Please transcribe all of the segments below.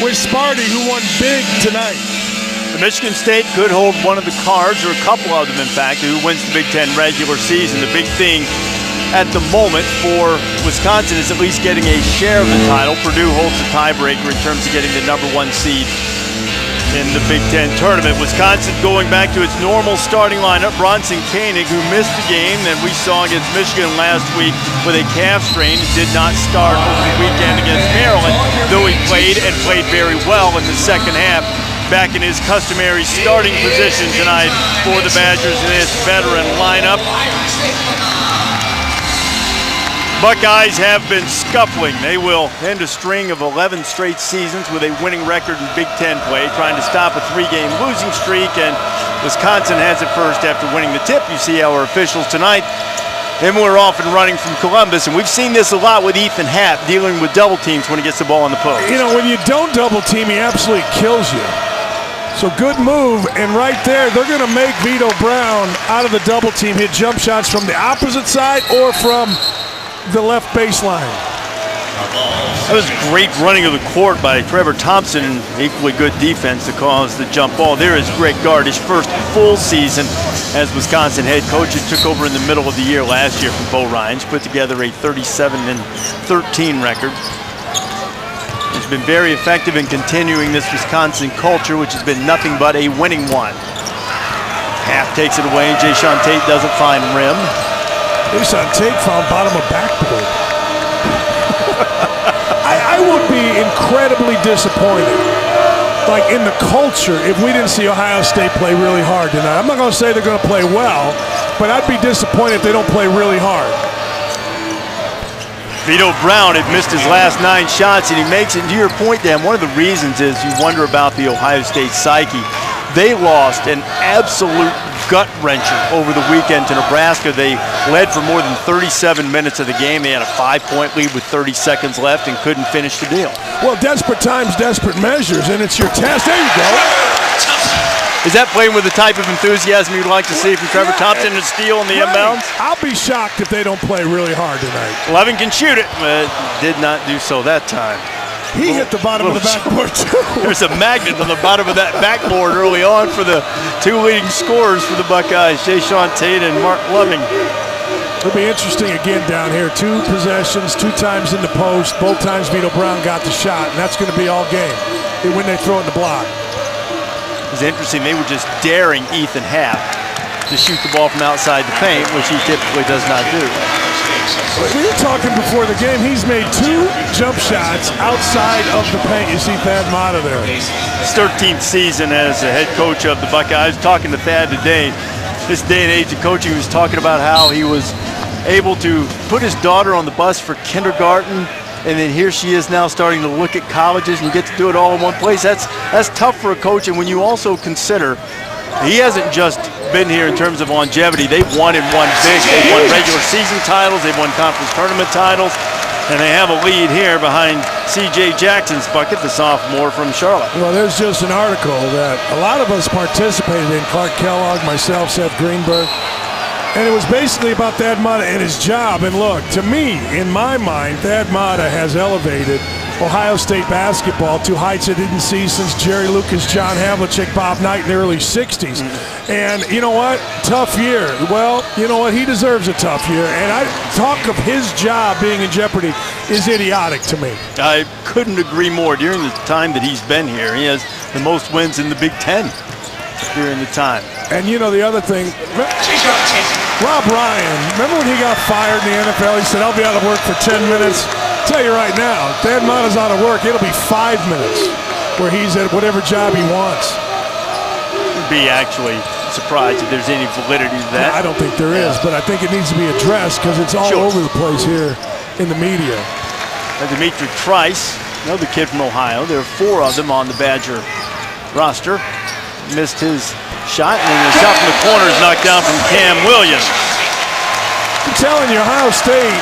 with Sparty, who won big tonight. Michigan State could hold one of the cards, or a couple of them, in fact, who wins the Big Ten regular season. The big thing at the moment for Wisconsin is at least getting a share of the title. Purdue holds the tiebreaker in terms of getting the #1 seed in the Big Ten tournament. Wisconsin going back to its normal starting lineup. Bronson Koenig, who missed the game that we saw against Michigan last week with a calf strain, did not start over the weekend against Maryland, though he played and played very well in the second half. Back in his customary starting position tonight for the Badgers in this veteran lineup. Buckeyes have been scuffling. They will end a string of 11 straight seasons with a winning record in Big Ten play, trying to stop a 3-game losing streak, and Wisconsin has it first after winning the tip. You see our officials tonight. Then we're off and running from Columbus, and we've seen this a lot with Ethan Happ dealing with double teams when he gets the ball on the post. You know, when you don't double team, he absolutely kills you. So good move, and right there, they're going to make Vito Brown out of the double team hit jump shots from the opposite side or from the left baseline. That was great running of the court by Trevor Thompson, and equally good defense to cause the jump ball. There is Greg Gard, his first full season as Wisconsin head coach. He took over in the middle of the year last year from Bo Rines, put together a 37-13 record. He's been very effective in continuing this Wisconsin culture, which has been nothing but a winning one. Half takes it away. Jayshawn Tate doesn't find rim. Jayshawn Tate found bottom of backboard. I would be incredibly disappointed, like in the culture, if we didn't see Ohio State play really hard tonight. I'm not going to say they're going to play well, but I'd be disappointed if they don't play really hard. Vito Brown had missed his last 9 shots, and he makes it. To your point, Dan, one of the reasons is you wonder about the Ohio State psyche. They lost an absolute gut-wrencher over the weekend to Nebraska. They led for more than 37 minutes of the game. They had a 5-point lead with 30 seconds left and couldn't finish the deal. Well, desperate times, desperate measures, and it's your test. There you go. Is that playing with the type of enthusiasm you'd like to see from Trevor Thompson and steal in the inbounds? I'll be shocked if they don't play really hard tonight. Levin can shoot it, but did not do so that time. He hit the bottom of the backboard, too. There's a magnet on the bottom of that backboard early on for the 2 leading scorers for the Buckeyes, Jayshawn Tate and Mark Loving. It'll be interesting again down here. 2 possessions, 2 times in the post. Both times Vito Brown got the shot, and that's going to be all game when they throw it in the block. It's interesting, they were just daring Ethan Happ to shoot the ball from outside the paint, which he typically does not do. We were talking before the game, he's made 2 jump shots outside of the paint. You see Thad Matta there. His 13th season as the head coach of the Buckeyes. Talking to Thad today, this day and age of coaching, he was talking about how he was able to put his daughter on the bus for kindergarten, and then here she is now starting to look at colleges, and you get to do it all in one place. That's tough for a coach, and when you also consider he hasn't just been here in terms of longevity. They've won and won big. They've won regular season titles, they've won conference tournament titles, and they have a lead here behind C.J. Jackson's bucket, the sophomore from Charlotte. Well, there's just an article that a lot of us participated in, Clark Kellogg, myself, Seth Greenberg, and it was basically about Thad Matta and his job. And look, to me, in my mind, Thad Matta has elevated Ohio State basketball to heights I didn't see since Jerry Lucas, John Havlicek, Bob Knight in the early 60s. And you know what? Tough year. Well, you know what? He deserves a tough year. And talk of his job being in jeopardy is idiotic to me. I couldn't agree more. During the time that he's been here, he has the most wins in the Big Ten during the time. And you know the other thing, Rob Ryan, remember when he got fired in the NFL? He said, I'll be out of work for 10 minutes. I'll tell you right now, Thad Matta's out of work. It'll be 5 minutes where he's at whatever job he wants. I'd be actually surprised if there's any validity to that. I don't think there is, but I think it needs to be addressed because it's all over the place here in the media. And Dimitri Trice, another kid from Ohio. There are 4 of them on the Badger roster. Missed his shot, and then the shot from the corner is knocked down from Cam Williams. I'm telling you, Ohio State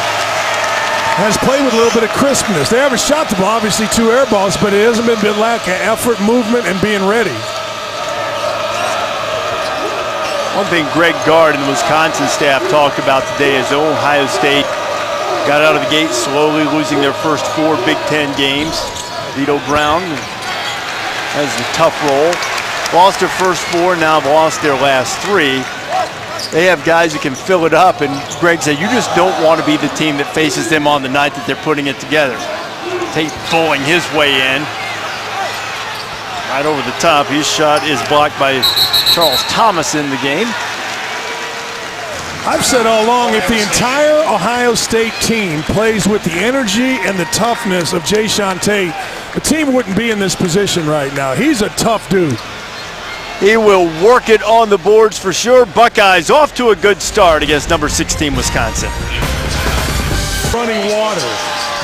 has played with a little bit of crispness. They haven't shot the ball, obviously 2 air balls, but it hasn't been lack of effort, movement, and being ready. One thing Greg Gard and the Wisconsin staff talked about today is Ohio State got out of the gate slowly, losing their first 4 Big Ten games. Vito Brown has the tough role. Lost their first 4, now have lost their last 3. They have guys who can fill it up, and Greg said, you just don't want to be the team that faces them on the night that they're putting it together. Tate bowling his way in. Right over the top. His shot is blocked by Charles Thomas in the game. I've said all along, if the entire Ohio State team plays with the energy and the toughness of Jae'Sean Tate, the team wouldn't be in this position right now. He's a tough dude. He will work it on the boards for sure. Buckeyes off to a good start against number 16 Wisconsin. Running water.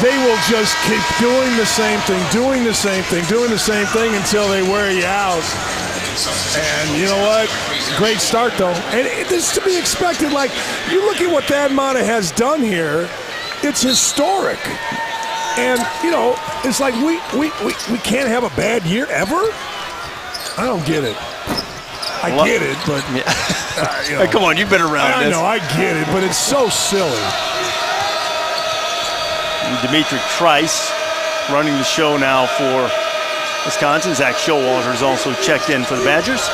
They will just keep doing the same thing, doing the same thing until they wear you out. And you know what? Great start, though. And this is to be expected. Like, you look at what Thad Matta has done here, it's historic. And, you know, it's like we can't have a bad year ever? I don't get it. I get it, but you know, come on, you've been around this. I know, I get it, but it's so silly. And Dimitri Trice running the show now for Wisconsin. Zach Showalter is also checked in for the Badgers.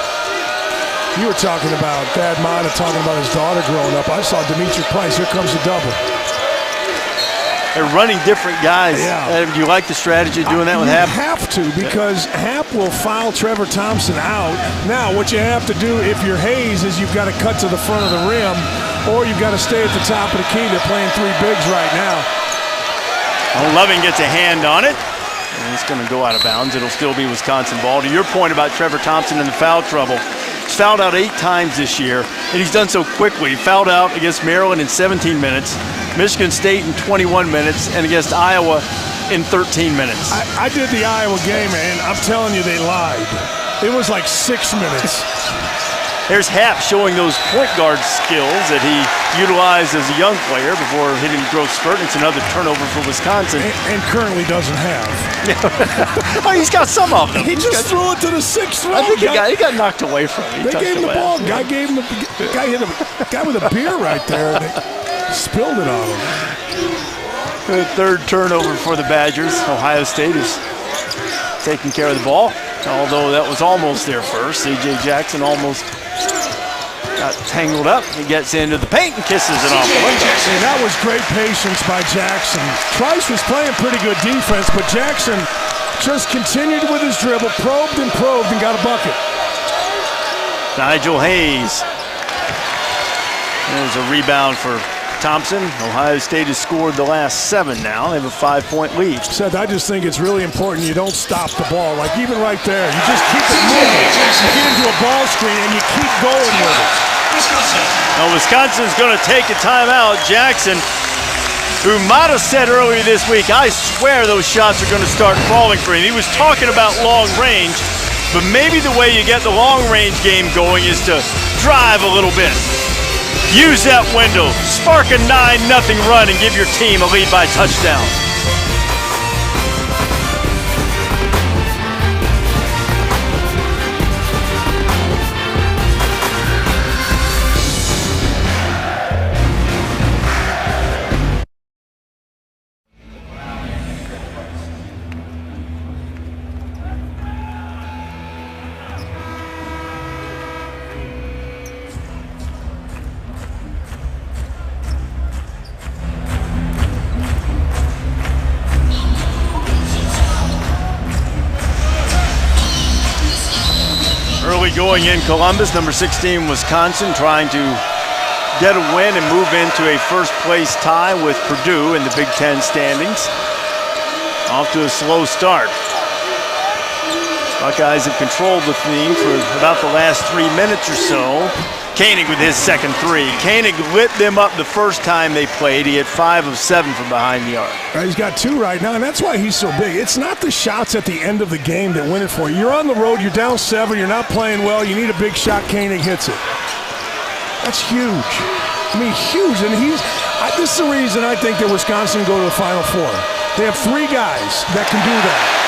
You were talking about Thad Matta talking about his daughter growing up. I saw Dimitri Trice. Here comes the double. They're running different guys. Yeah. Do you like the strategy of doing that with Hap? You have to, because Hap will foul Trevor Thompson out. Now, what you have to do if you're Hayes is you've got to cut to the front of the rim, or you've got to stay at the top of the key. They're playing 3 bigs right now. Loving gets a hand on it, and it's going to go out of bounds. It'll still be Wisconsin ball. To your point about Trevor Thompson and the foul trouble, he's fouled out 8 times this year, and he's done so quickly. He fouled out against Maryland in 17 minutes. Michigan State in 21 minutes, and against Iowa in 13 minutes. I did the Iowa game, and I'm telling you, they lied. It was like 6 minutes. There's Hap showing those point guard skills that he utilized as a young player before hitting growth spurt. It's another turnover for Wisconsin. And currently doesn't have. Oh, he's got some of them. He just threw it to the 6th row. I think he got knocked away from it. They gave him the ball. Guy hit a guy with a beer right there. And they spilled it on him. The 3rd turnover for the Badgers. Ohio State is taking care of the ball, although that was almost their first. C.J. Jackson almost got tangled up. He gets into the paint and kisses it off the window. And that was great patience by Jackson. Trice was playing pretty good defense, but Jackson just continued with his dribble, probed and got a bucket. Nigel Hayes. There's a rebound for Thompson. Ohio State has scored the last 7 now. They have a 5-point lead. Seth, I just think it's really important you don't stop the ball. Like even right there, you just keep it moving. You get into a ball screen and you keep going with it. Now Wisconsin's going to take a timeout. Jackson, who Matta said earlier this week, I swear those shots are going to start falling for him. He was talking about long range, but maybe the way you get the long range game going is to drive a little bit. Use that window, spark a 9-0 run, and give your team a lead by touchdown. Going in Columbus, number 16 Wisconsin, trying to get a win and move into a first-place tie with Purdue in the Big Ten standings. Off to a slow start. Buckeyes have controlled the theme for about the last 3 minutes or so. Koenig with his second 3. Koenig lit them up the first time they played. He had 5 of 7 from behind the arc. He's got 2 right now, and that's why he's so big. It's not the shots at the end of the game that win it for you. You're on the road, you're down 7, you're not playing well, you need a big shot, Koenig hits it. That's huge. I mean, huge. And this is the reason I think that Wisconsin go to the Final Four. They have 3 guys that can do that.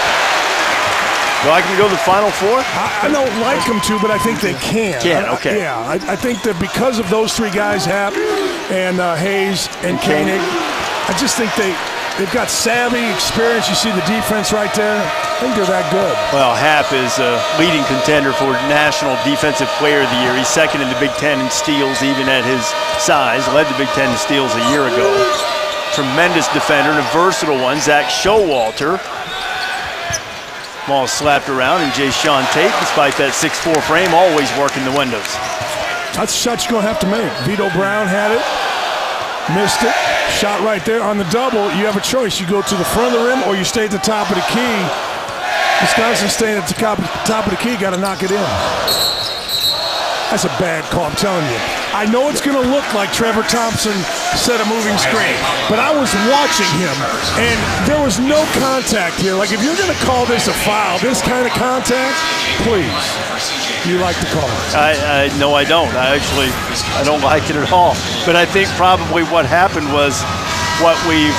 Do I can go to the Final Four? I don't like them to, but I think they can. Okay. Yeah, I think that because of those 3 guys, Hap and Hayes and Koenig, I just think They've got savvy, experience. You see the defense right there. I think they're that good. Well, Happ is a leading contender for National Defensive Player of the Year. He's second in the Big Ten in steals, even at his size. Led the Big Ten in steals a year ago. Tremendous defender and a versatile one, Zach Showalter. Ball slapped around, and Jay Sean Tate, despite that 6'4" frame, always working the windows. That's a shot you're going to have to make. Vito Brown had it, missed it, shot right there. On the double, you have a choice. You go to the front of the rim or you stay at the top of the key. Wisconsin staying at the top of the key, got to knock it in. That's a bad call, I'm telling you. I know it's going to look like Trevor Thompson set a moving screen, but I was watching him, and there was no contact here. Like, if you're going to call this a foul, this kind of contact, please, you like to call it. No, I don't. I don't like it at all. But I think probably what happened was what we've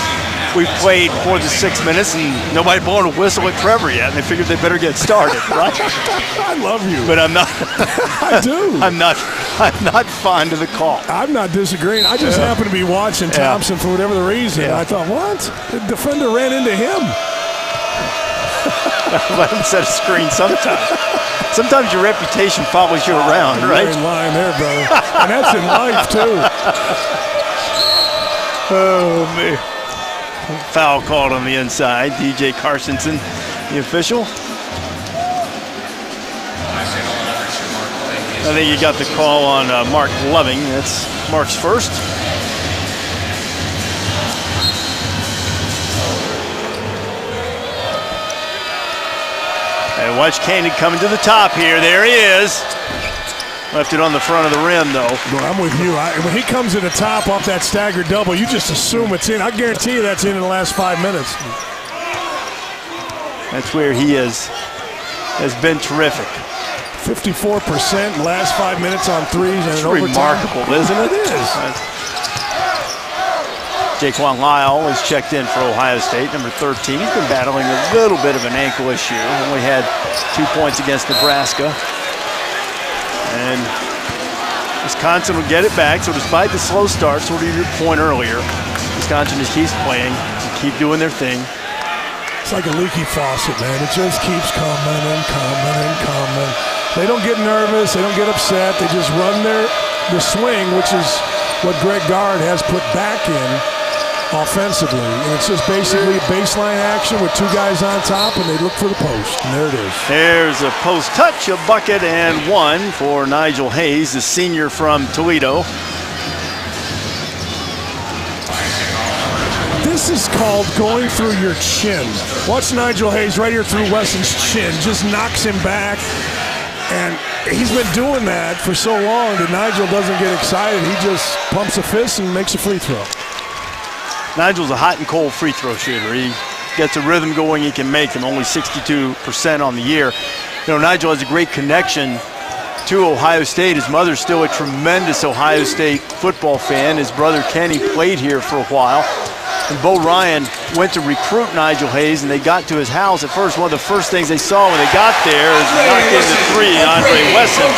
played for the 6 minutes, and nobody blown a whistle at Trevor yet, and they figured they better get started, right? I love you. But I'm not. I do. I'm not fond of the call. I'm not disagreeing. I just happen to be watching Thompson for whatever the reason. I thought, what? The defender ran into him. Let him set a screen sometime. Sometimes your reputation follows you around, right? You're in line there, brother. And that's in life, too. Oh, man. Foul called on the inside. DJ Carsonson, the official. I think you got the call on Mark Loving. That's Mark's first. And watch Candy coming to the top here. There he is. Left it on the front of the rim, though. Well, I'm with you. When he comes to the top off that staggered double, you just assume it's in. I guarantee you that's in the last 5 minutes. That's where he has been terrific. 54% last 5 minutes on threes and it's overtime. Remarkable, isn't it? It is. Jaquan Lyle is checked in for Ohio State, number 13. He's been battling a little bit of an ankle issue. Only had 2 points against Nebraska. And Wisconsin will get it back. So despite the slow start, sort of your point earlier, Wisconsin just keeps playing, keep doing their thing. It's like a leaky faucet, man. It just keeps coming and coming and coming. They don't get nervous. They don't get upset. They just run the swing, which is what Greg Gard has put back in offensively. And it's just basically baseline action with two guys on top, and they look for the post. And there it is. There's a post touch, a bucket, and one for Nigel Hayes, the senior from Toledo. This is called going through your chin. Watch Nigel Hayes right here through Wesson's chin. Just knocks him back. And he's been doing that for so long that Nigel doesn't get excited. He just pumps a fist and makes a free throw. Nigel's a hot and cold free throw shooter. He gets a rhythm going, he can make them. Only 62% on the year. You know, Nigel has a great connection to Ohio State. His mother's still a tremendous Ohio State football fan. His brother Kenny played here for a while. And Bo Ryan went to recruit Nigel Hayes, and they got to his house. At first, one of the first things they saw when they got there is knocked in the three. Andre Wesson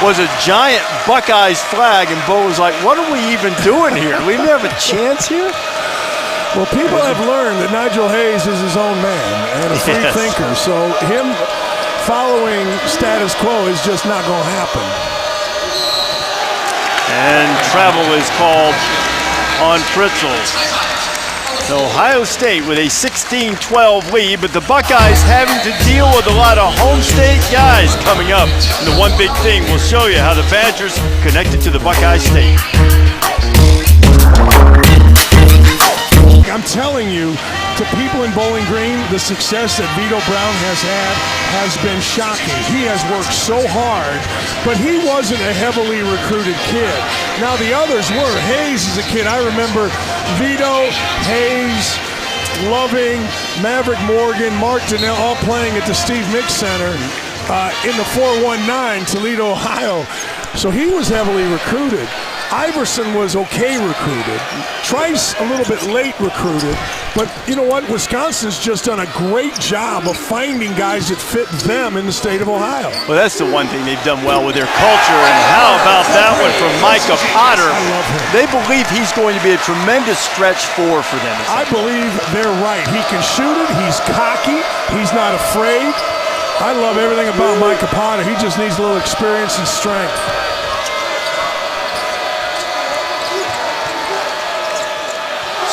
was a giant Buckeyes flag, and Bo was like, what are we even doing here? Do we even have a chance here? Well, people have learned that Nigel Hayes is his own man and a free thinker. So him following status quo is just not going to happen. And travel is called on Fritzl. Ohio State with a 16-12 lead, but the Buckeyes having to deal with a lot of home state guys coming up. And the one big thing, we'll show you how the Badgers connected to the Buckeye State. I'm telling you, to people in Bowling Green, the success that Vito Brown has had has been shocking. He has worked so hard, but he wasn't a heavily recruited kid. Now the others were. Hayes is a kid. I remember Vito, Hayes, Loving, Maverick Morgan, Mark Donnell all playing at the Steve Mix Center in the 419 Toledo, Ohio. So he was heavily recruited. Iverson was okay recruited. Trice a little bit late recruited. But you know what? Wisconsin's just done a great job of finding guys that fit them in the state of Ohio. Well, that's the one thing they've done well with their culture. And how about that one from Micah Potter? I love him. They believe he's going to be a tremendous stretch four for them. I believe they're right. He can shoot it. He's cocky. He's not afraid. I love everything about Micah Potter. He just needs a little experience and strength.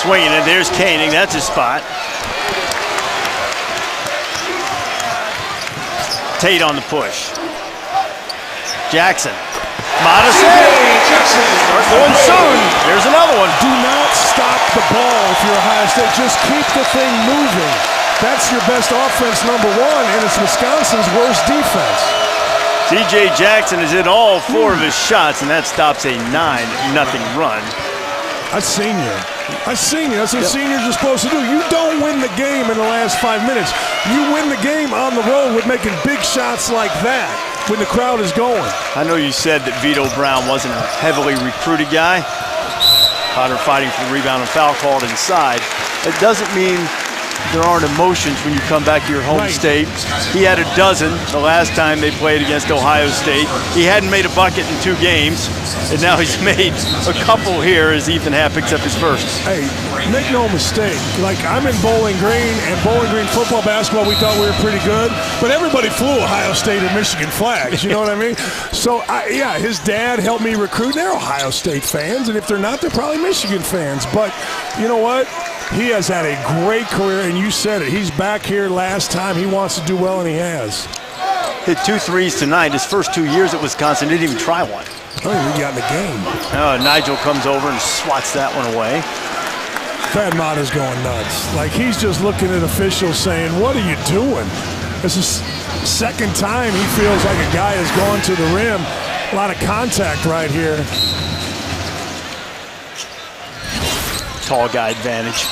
Swinging it. There's Koenig. That's his spot. Tate on the push. Jackson. Modest. Start going soon. There's another one. Do not stop the ball if you're Ohio State. Just keep the thing moving. That's your best offense, number one, and it's Wisconsin's worst defense. C.J. Jackson is in all 4 of his shots, and that stops a 9-0 run. That's senior. That's what seniors are supposed to do. You don't win the game in the last 5 minutes. You win the game on the road with making big shots like that when the crowd is going. I know you said that Vito Brown wasn't a heavily recruited guy. Potter fighting for the rebound and foul called inside. It doesn't mean there aren't emotions when you come back to your home state. He had a dozen the last time they played against Ohio State. He hadn't made a bucket in 2 games, and now he's made a couple here as Ethan Happ picks up his first. Hey, make no mistake. Like, I'm in Bowling Green, and Bowling Green football, basketball, we thought we were pretty good, but everybody flew Ohio State and Michigan flags, you know what I mean? So, yeah, his dad helped me recruit. They're Ohio State fans, and if they're not, they're probably Michigan fans. But you know what? He has had a great career, and you said it. He's back here last time. He wants to do well, and he has. Hit 2 threes tonight. His first 2 years at Wisconsin, didn't even try one. Oh, he got in the game. Nigel comes over and swats that one away. Thad Matta's going nuts. Like, he's just looking at officials saying, what are you doing? This is second time he feels like a guy has gone to the rim. A lot of contact right here. Tall guy advantage.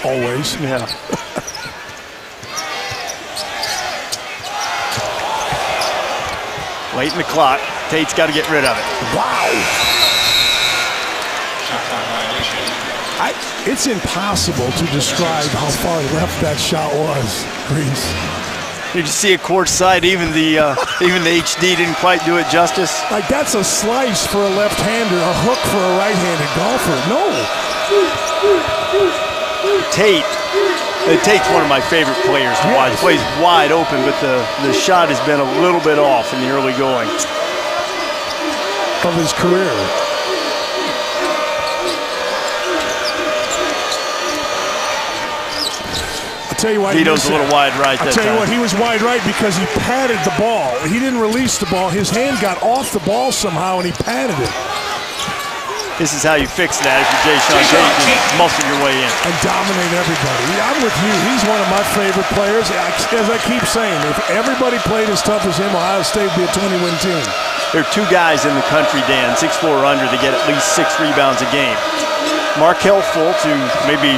Always. Yeah. Late in the clock. Tate's got to get rid of it. Wow. It's impossible to describe how far left that shot was, Reese. Did you see it courtside? Even the HD didn't quite do it justice. Like, that's a slice for a left-hander, a hook for a right-handed golfer. No. Tate's one of my favorite players to watch. He plays wide open, but the shot has been a little bit off in the early going of his career. I'll tell you why. Vito's a little wide right that time. I'll tell you what, he was wide right because he patted the ball. He didn't release the ball. His hand got off the ball somehow, and he patted it. This is how you fix that if you're Jay Sean Tate. You muscle your way in. And dominate everybody. I'm with you. He's one of my favorite players. As I keep saying, if everybody played as tough as him, Ohio State would be a 20-win team. There are 2 guys in the country, Dan, 6'4" or under, that get at least 6 rebounds a game. Markelle Fultz, who may be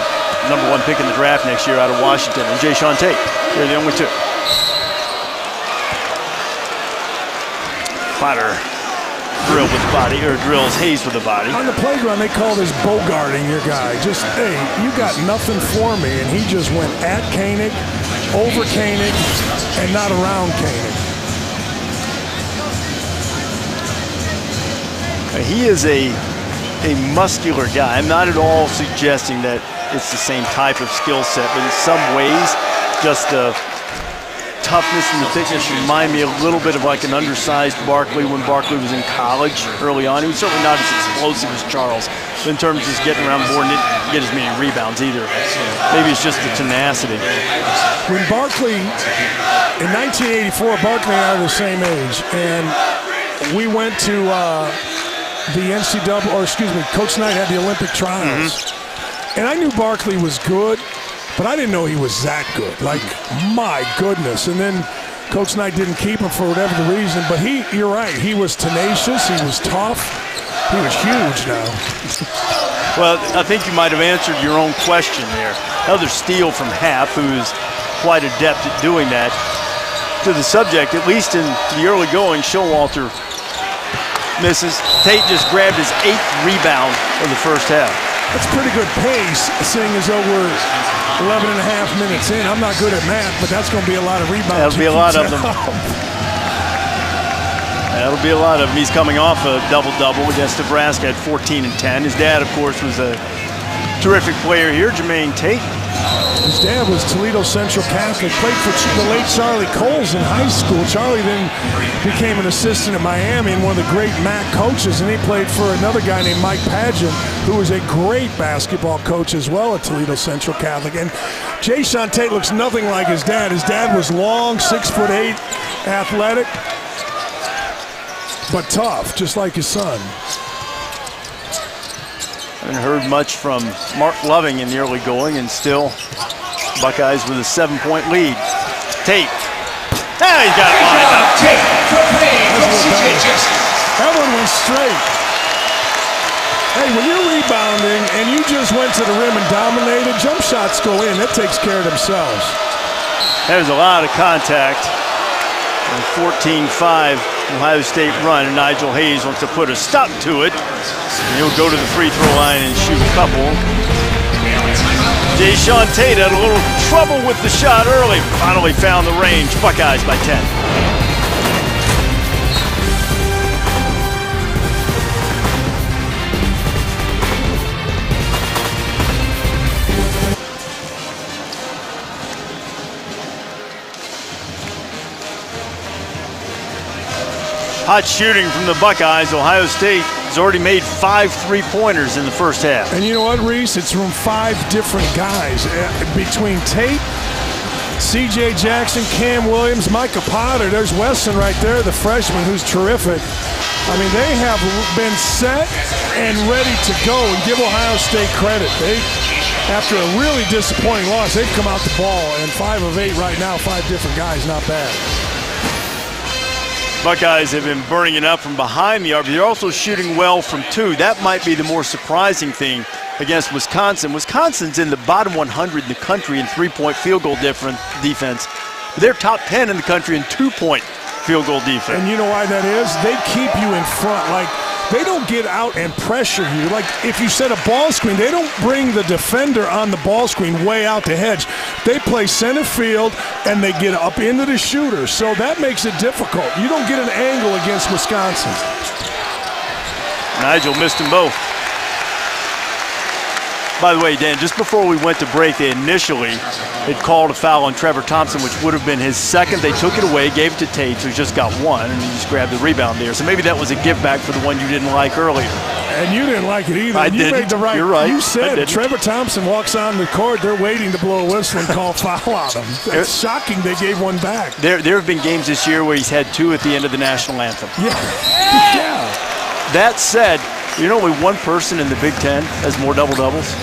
#1 pick in the draft next year out of Washington, and Jay Sean Tate. They're the only 2. Potter drilled with the body, or drills Hayes with the body. On the playground, they call this bogarting your guy. Just, hey, you got nothing for me, and he just went at Koenig, over Koenig, and not around Koenig. He is a muscular guy. I'm not at all suggesting that it's the same type of skill set, but in some ways, just the toughness and the thickness remind me a little bit of like an undersized Barkley when Barkley was in college early on. He was certainly not as explosive as Charles, but in terms of just getting around the board and didn't get as many rebounds either. Maybe it's just the tenacity. When Barkley, in 1984, Barkley and I are the same age, and we went to the NCAA, or excuse me, Coach Knight had the Olympic trials. And I knew Barkley was good, but I didn't know he was that good. Like, my goodness. And then Coach Knight didn't keep him for whatever the reason, but you're right, he was tenacious, he was tough, he was huge now. Well, I think you might have answered your own question there. Another steal from Happ, who's quite adept at doing that. To the subject, at least in the early going, Showalter misses. Tate just grabbed his 8th rebound of the first half. That's pretty good pace, seeing as though we're 11 and a half minutes in. I'm not good at math, but that's going to be a lot of rebounds. That'll be a lot of them. That'll be a lot of them. He's coming off a double-double against Nebraska at 14 and 10. His dad, of course, was a terrific player here, Jermaine Tate. His dad was Toledo Central Catholic, played for the late Charlie Coles in high school. Charlie then became an assistant at Miami and one of the great MAC coaches, and he played for another guy named Mike Pageant, who was a great basketball coach as well at Toledo Central Catholic. And Jae'Sean Tate looks nothing like his dad. His dad was long, 6'8", athletic, but tough, just like his son. Haven't heard much from Mark Loving in the early going, and still Buckeyes with a 7-point lead. Tate. Ah, he's got it lined up. That one was straight. Hey, when you're rebounding and you just went to the rim and dominated, jump shots go in. That takes care of themselves. There's a lot of contact. 14-5 Ohio State run, and Nigel Hayes wants to put a stop to it. And he'll go to the free throw line and shoot a couple. Jae'Sean Tate had a little trouble with the shot early. Finally found the range. Buckeyes by 10. Hot shooting from the Buckeyes. Ohio State has already made 5 3-pointers in the first half. And you know what, Reese? It's from 5 different guys. Between Tate, C.J. Jackson, Cam Williams, Micah Potter, there's Wesson right there, the freshman, who's terrific. I mean, they have been set and ready to go, and give Ohio State credit. After a really disappointing loss, they've come out the ball, and 5 of 8 right now, 5 different guys, not bad. Buckeyes have been burning it up from behind the arc, but they're also shooting well from 2. That might be the more surprising thing against Wisconsin. Wisconsin's in the bottom 100 in the country in 3-point field goal defense. They're top 10 in the country in 2-point field goal defense. And you know why that is? They keep you in front. Like, they don't get out and pressure you. Like, if you set a ball screen, they don't bring the defender on the ball screen way out the hedge. They play center field, and they get up into the shooter. So that makes it difficult. You don't get an angle against Wisconsin. Nigel missed them both. By the way, Dan, just before we went to break, they initially had called a foul on Trevor Thompson, which would have been his second. They took it away, gave it to Tate, so he just got 1, and he just grabbed the rebound there. So maybe that was a give back for the one you didn't like earlier. And you didn't like it either. I didn't. Made the right. You're right. You said Trevor Thompson walks on the court, they're waiting to blow a whistle and call foul on him. It's shocking they gave one back. There have been games this year where he's had 2 at the end of the national anthem. Yeah. That said, you know only one person in the Big Ten has more double-doubles?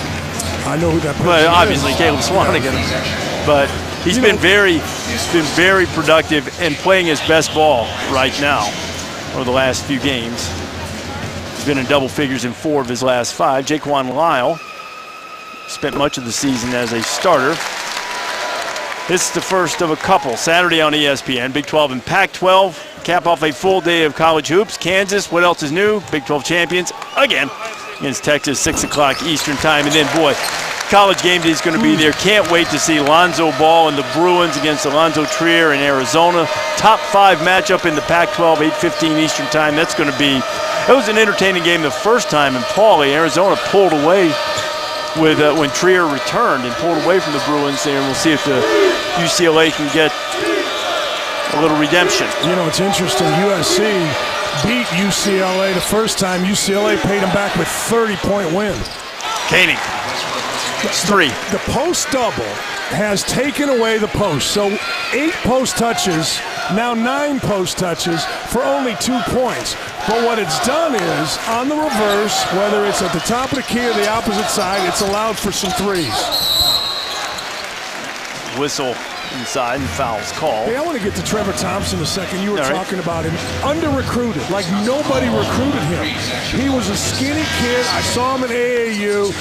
I know who that person is. Obviously, is. Caleb Swanigan. Yeah. But he's been very productive and playing his best ball right now over the last few games. He's been in double figures in 4 of his last 5. Jaquan Lyle spent much of the season as a starter. This is the first of a couple. Saturday on ESPN, Big 12 and Pac-12. Cap off a full day of college hoops. Kansas, what else is new? Big 12 champions again against Texas, 6 o'clock Eastern time. And then, boy, college game day is going to be there. Can't wait to see Lonzo Ball and the Bruins against Alonzo Trier in Arizona. Top 5 matchup in the Pac-12, 8:15 Eastern time. That was an entertaining game the first time in Pauley. Arizona pulled away with when Trier returned and pulled away from the Bruins there. And we'll see if the UCLA can get a little redemption. You know, it's interesting. USC beat UCLA the first time. UCLA paid them back with 30-point win. Koenig. It's 3. The post double has taken away the post. So 8 post touches, now 9 post touches for only 2 points. But what it's done is, on the reverse, whether it's at the top of the key or the opposite side, it's allowed for some threes. Whistle inside and fouls called. Hey, I want to get to Trevor Thompson a second. You were talking about him. Under-recruited, like nobody recruited him. He was a skinny kid. I saw him in AAU.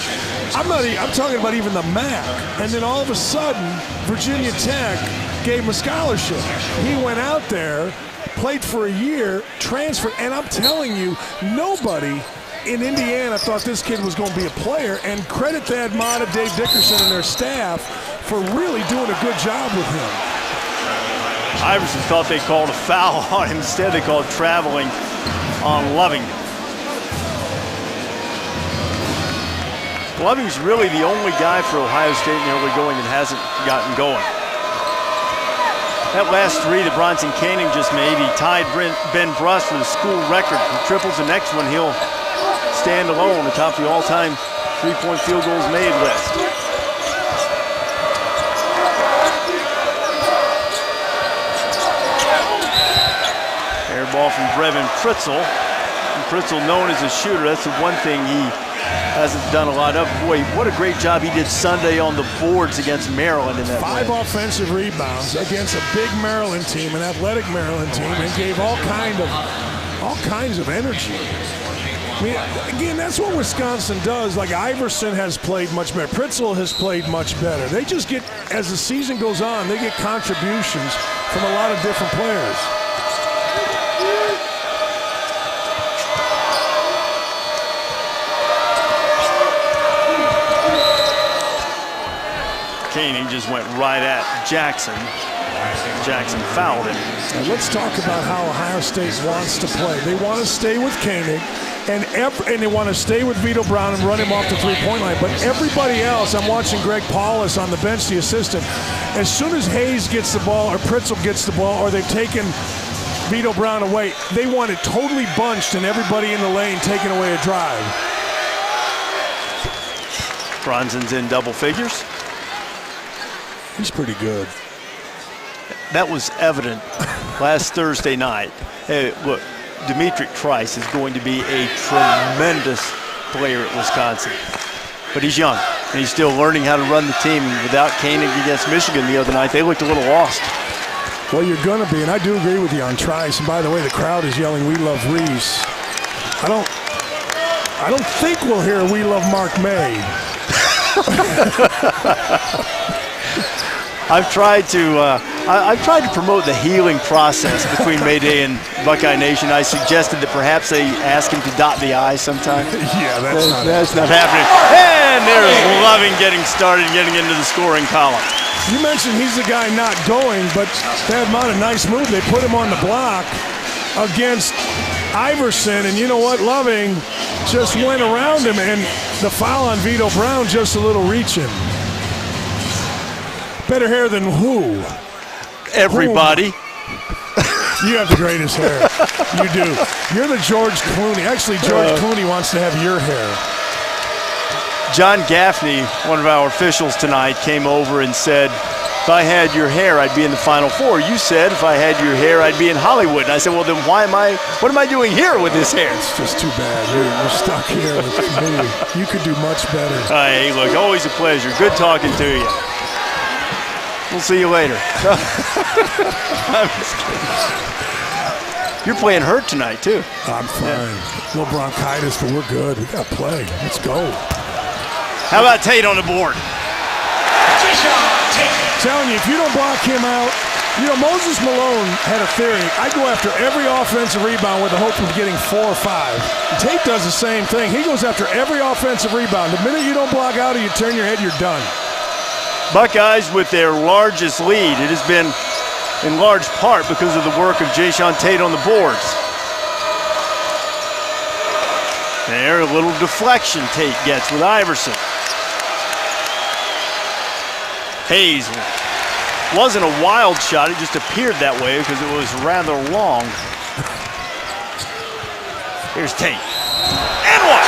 I'm talking about even the MAC. And then all of a sudden, Virginia Tech gave him a scholarship. He went out there, played for a year, transferred, and I'm telling you, nobody in Indiana thought this kid was going to be a player, and credit Thad Matta, Dave Dickerson, and their staff for really doing a good job with him. Iverson thought they called a foul on him. Instead, they called traveling on Loving. Loving's really the only guy for Ohio State in the early going that hasn't gotten going. That last three that Bronson Koenig just made, he tied Ben Bruss for the school record for triples. The next one, he'll stand alone atop the all-time three-point field goals made list. Air ball from Brevin Pritzel. And Pritzel, known as a shooter, that's the one thing he hasn't done a lot of. Boy, what a great job he did Sunday on the boards against Maryland in that 5 win. offensive rebounds against a big Maryland team, an athletic Maryland team, and gave all kinds of energy. I mean, again, that's what Wisconsin does. Like, Iverson has played much better. Pritzel has played much better. They just get, as the season goes on, they get contributions from a lot of different players. Koenig just went right at Jackson. Jackson fouled him. Now let's talk about how Ohio State wants to play. They want to stay with Koenig, and they want to stay with Vito Brown and run him off the three-point line. But everybody else, I'm watching Greg Paulus on the bench, the assistant. As soon as Hayes gets the ball or Pritzel gets the ball or they've taken Vito Brown away, they want it totally bunched and everybody in the lane taking away a drive. Bronson's in double figures. He's pretty good. That was evident last Thursday night. Hey, look, Demetric Trice is going to be a tremendous player at Wisconsin. But he's young, and he's still learning how to run the team. Without Koenig against Michigan the other night, they looked a little lost. Well, you're going to be, and I do agree with you on Trice. And by the way, the crowd is yelling, "We love Reese." I don't think we'll hear "We love Mark May." I've tried to promote the healing process between Mayday and Buckeye Nation. I suggested that perhaps they ask him to dot the I sometime. Yeah, that's not happening. And there's Loving getting started, getting into the scoring column. You mentioned he's the guy not going, but Thad Matta, a nice move. They put him on the block against Iverson, and you know what? Loving just went around him, and the foul on Vito Brown, just a little reaching. Better hair than who? Everybody. You have the greatest hair. You do. You're the George Clooney. Actually, George Clooney wants to have your hair. John Gaffney, one of our officials tonight, came over and said, if I had your hair, I'd be in the Final Four. You said if I had your hair, I'd be in Hollywood. And I said, well, then what am I doing here with this hair? It's just too bad. You're stuck here with me. You could do much better. Hey, look, always a pleasure. Good talking to you. We'll see you later. I'm just kidding. You're playing hurt tonight, too. I'm fine. Yeah. A little bronchitis, but we're good. We got to play. Let's go. How about Tate on the board? I'm telling you, if you don't block him out, you know, Moses Malone had a theory. I go after every offensive rebound with the hope of getting 4 or 5. Tate does the same thing. He goes after every offensive rebound. The minute you don't block out or you turn your head, you're done. Buckeyes with their largest lead. It has been in large part because of the work of Jayshawn Tate on the boards. There, a little deflection Tate gets with Iverson. Hayes wasn't a wild shot, it just appeared that way because it was rather long. Here's Tate. And one!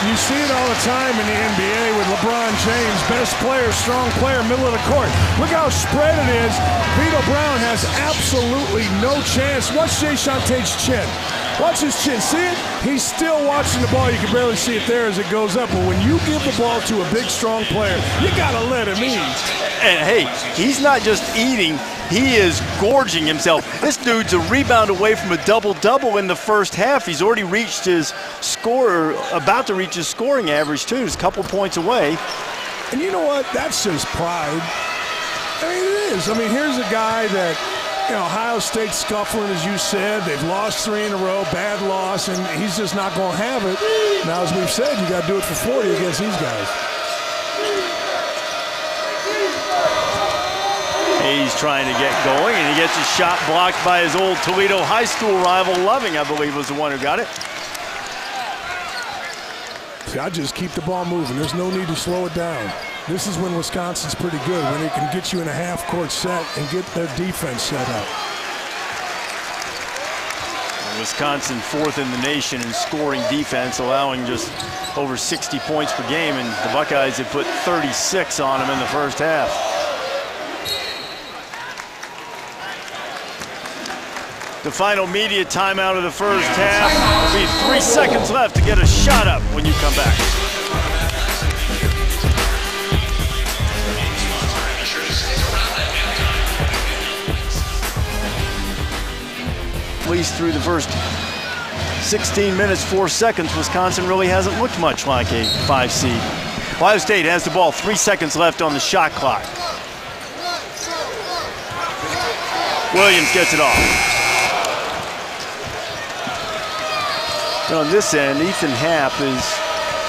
You see it all the time in the NBA with LeBron James, best player, strong player, middle of the court. Look how spread it is. Vito Brown has absolutely no chance. Watch Jayshawn Tate's chin. Watch his chin. See it? He's still watching the ball. You can barely see it there as it goes up. But when you give the ball to a big, strong player, you got to let him eat. And, hey, he's not just eating. He is gorging himself. This dude's a rebound away from a double-double in the first half. He's already reached his score, about to reach his scoring average, too. He's a couple points away. And you know what? That's just pride. I mean, it is. I mean, here's a guy that, you know, Ohio State scuffling, as you said. They've lost 3 in a row, bad loss, and he's just not going to have it. Now, as we've said, you got to do it for 40 against these guys. He's trying to get going, and he gets his shot blocked by his old Toledo High School rival, Loving, I believe, was the one who got it. See, I just keep the ball moving. There's no need to slow it down. This is when Wisconsin's pretty good, when they can get you in a half-court set and get their defense set up. Wisconsin 4th in the nation in scoring defense, allowing just over 60 points per game, and the Buckeyes have put 36 on them in the first half. The final media timeout of the first half. There'll be 3 seconds left to get a shot up when you come back. At least through the first 16 minutes, 4 seconds, Wisconsin really hasn't looked much like a 5 seed. Ohio State has the ball, 3 seconds left on the shot clock. Williams gets it off. And on this end, Ethan Happ is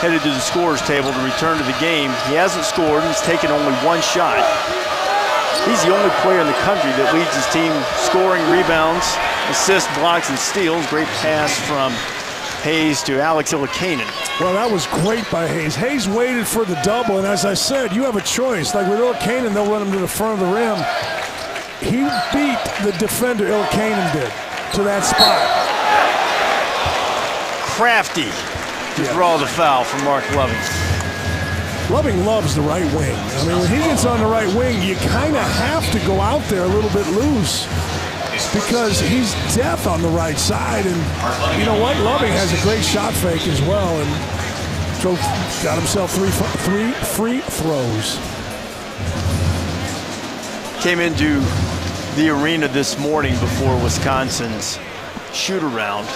headed to the scorer's table to return to the game. He hasn't scored, he's taken only 1 shot. He's the only player in the country that leads his team scoring, rebounds, assists, blocks, and steals. Great pass from Hayes to Alex Ilikainen. Well, that was great by Hayes. Hayes waited for the double, and as I said, you have a choice. Like with Ilikainen, they'll run him to the front of the rim. He beat the defender, Ilikainen did, to that spot. Crafty to draw the foul from Mark Loving. Loving loves the right wing. I mean, when he gets on the right wing, you kind of have to go out there a little bit loose because he's death on the right side. And you know what? Loving has a great shot fake as well, and so got himself three free throws. Came into the arena this morning before Wisconsin's shoot-around.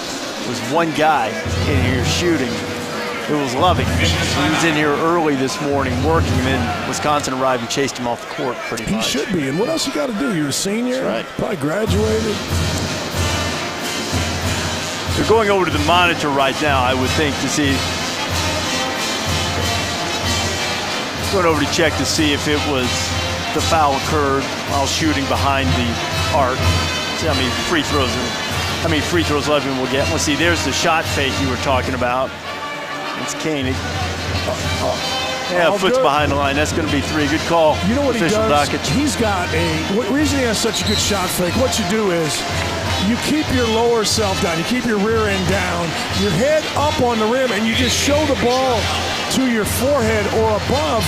Was one guy in here shooting. It was Loving. He was in here early this morning working, and then Wisconsin arrived and chased him off the court pretty much. He should be. And what else you got to do? You're a senior. That's right. Probably graduated. They're going over to the monitor right now, I would think, to see. Going over to check to see if it was the foul occurred while shooting behind the arc. See how many free throws Loving will get. Let's see, there's the shot fake you were talking about. It's Koenig. Yeah, foot's behind the line. That's going to be 3. Good call. You know what Official he does? Docket. He's got the reason he has such a good shot fake, what you do is you keep your lower self down. You keep your rear end down, your head up on the rim, and you just show the ball to your forehead or above.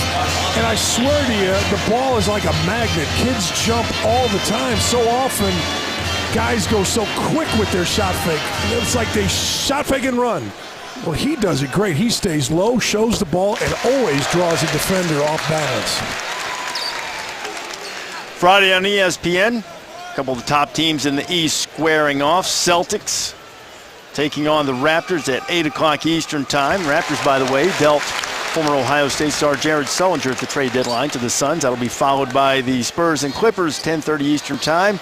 And I swear to you, the ball is like a magnet. Kids jump all the time. So often, guys go so quick with their shot fake. It's like they shot fake and run. Well, he does it great. He stays low, shows the ball, and always draws a defender off balance. Friday on ESPN, a couple of the top teams in the East squaring off. Celtics taking on the Raptors at 8 o'clock Eastern time. Raptors, by the way, dealt former Ohio State star Jared Sullinger at the trade deadline to the Suns. That'll be followed by the Spurs and Clippers, 10:30 Eastern time.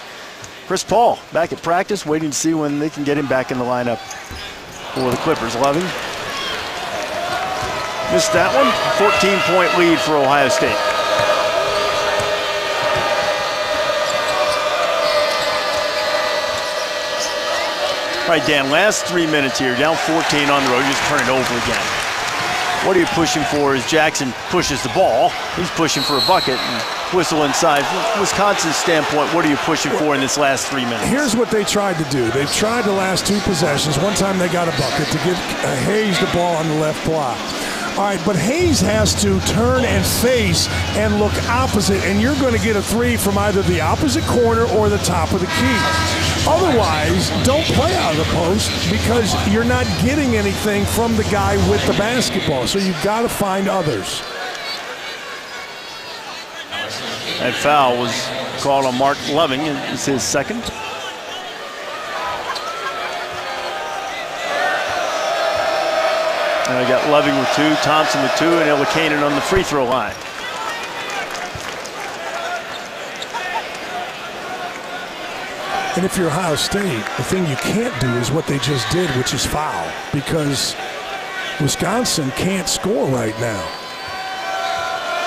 Chris Paul back at practice, waiting to see when they can get him back in the lineup for the Clippers. Loving missed that one. 14-point lead for Ohio State. All right, Dan, last 3 minutes here. Down 14 on the road. Just turn it over again. What are you pushing for as Jackson pushes the ball? He's pushing for a bucket and whistle inside. From Wisconsin's standpoint, what are you pushing for in this last 3 minutes? Here's what they tried to do. They tried the last 2 possessions. One time they got a bucket to give Hayes the ball on the left block. All right, but Hayes has to turn and face and look opposite, and you're going to get a 3 from either the opposite corner or the top of the key. Otherwise, don't play out of the post because you're not getting anything from the guy with the basketball. So you've got to find others. That foul was called on Mark Loving. It's his second. Now we got Loving with 2, Thompson with 2, and Ilikainen on the free throw line. And if you're Ohio State, the thing you can't do is what they just did, which is foul, because Wisconsin can't score right now.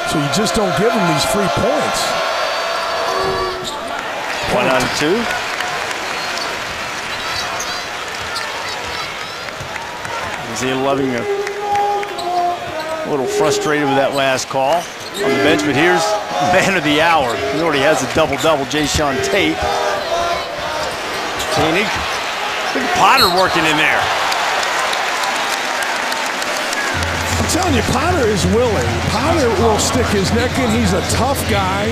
So you just don't give them these free points. 1 out of 2. Isaiah Loving a little frustrated with that last call on the bench, but here's man of the hour. He already has a double-double, Jae'Sean Tate. Koenig. Look at Potter working in there. I'm telling you, Potter is willing. Potter will stick his neck in. He's a tough guy.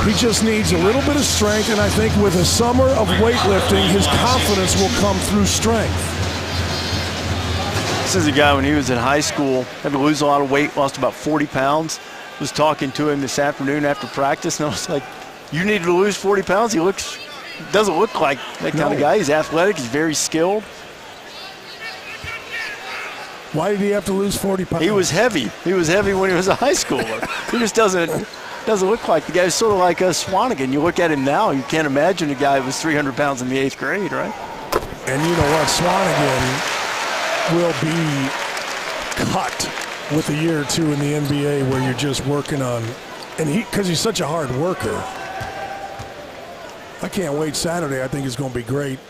He just needs a little bit of strength, and I think with a summer of weightlifting, his confidence will come through strength. This is a guy, when he was in high school, had to lose a lot of weight, lost about 40 pounds. Was talking to him this afternoon after practice, and I was like, you need to lose 40 pounds? He doesn't look like that kind of guy. He's athletic, he's very skilled. Why did he have to lose 40 pounds? He was heavy. He was heavy when he was a high schooler. He just doesn't look like the guy. He's sort of like Swanigan. You look at him now, you can't imagine a guy who was 300 pounds in the 8th grade, right? And you know what? Swanigan will be cut with a year or two in the NBA where you're just working on, and because he's such a hard worker. I can't wait Saturday. I think it's going to be great.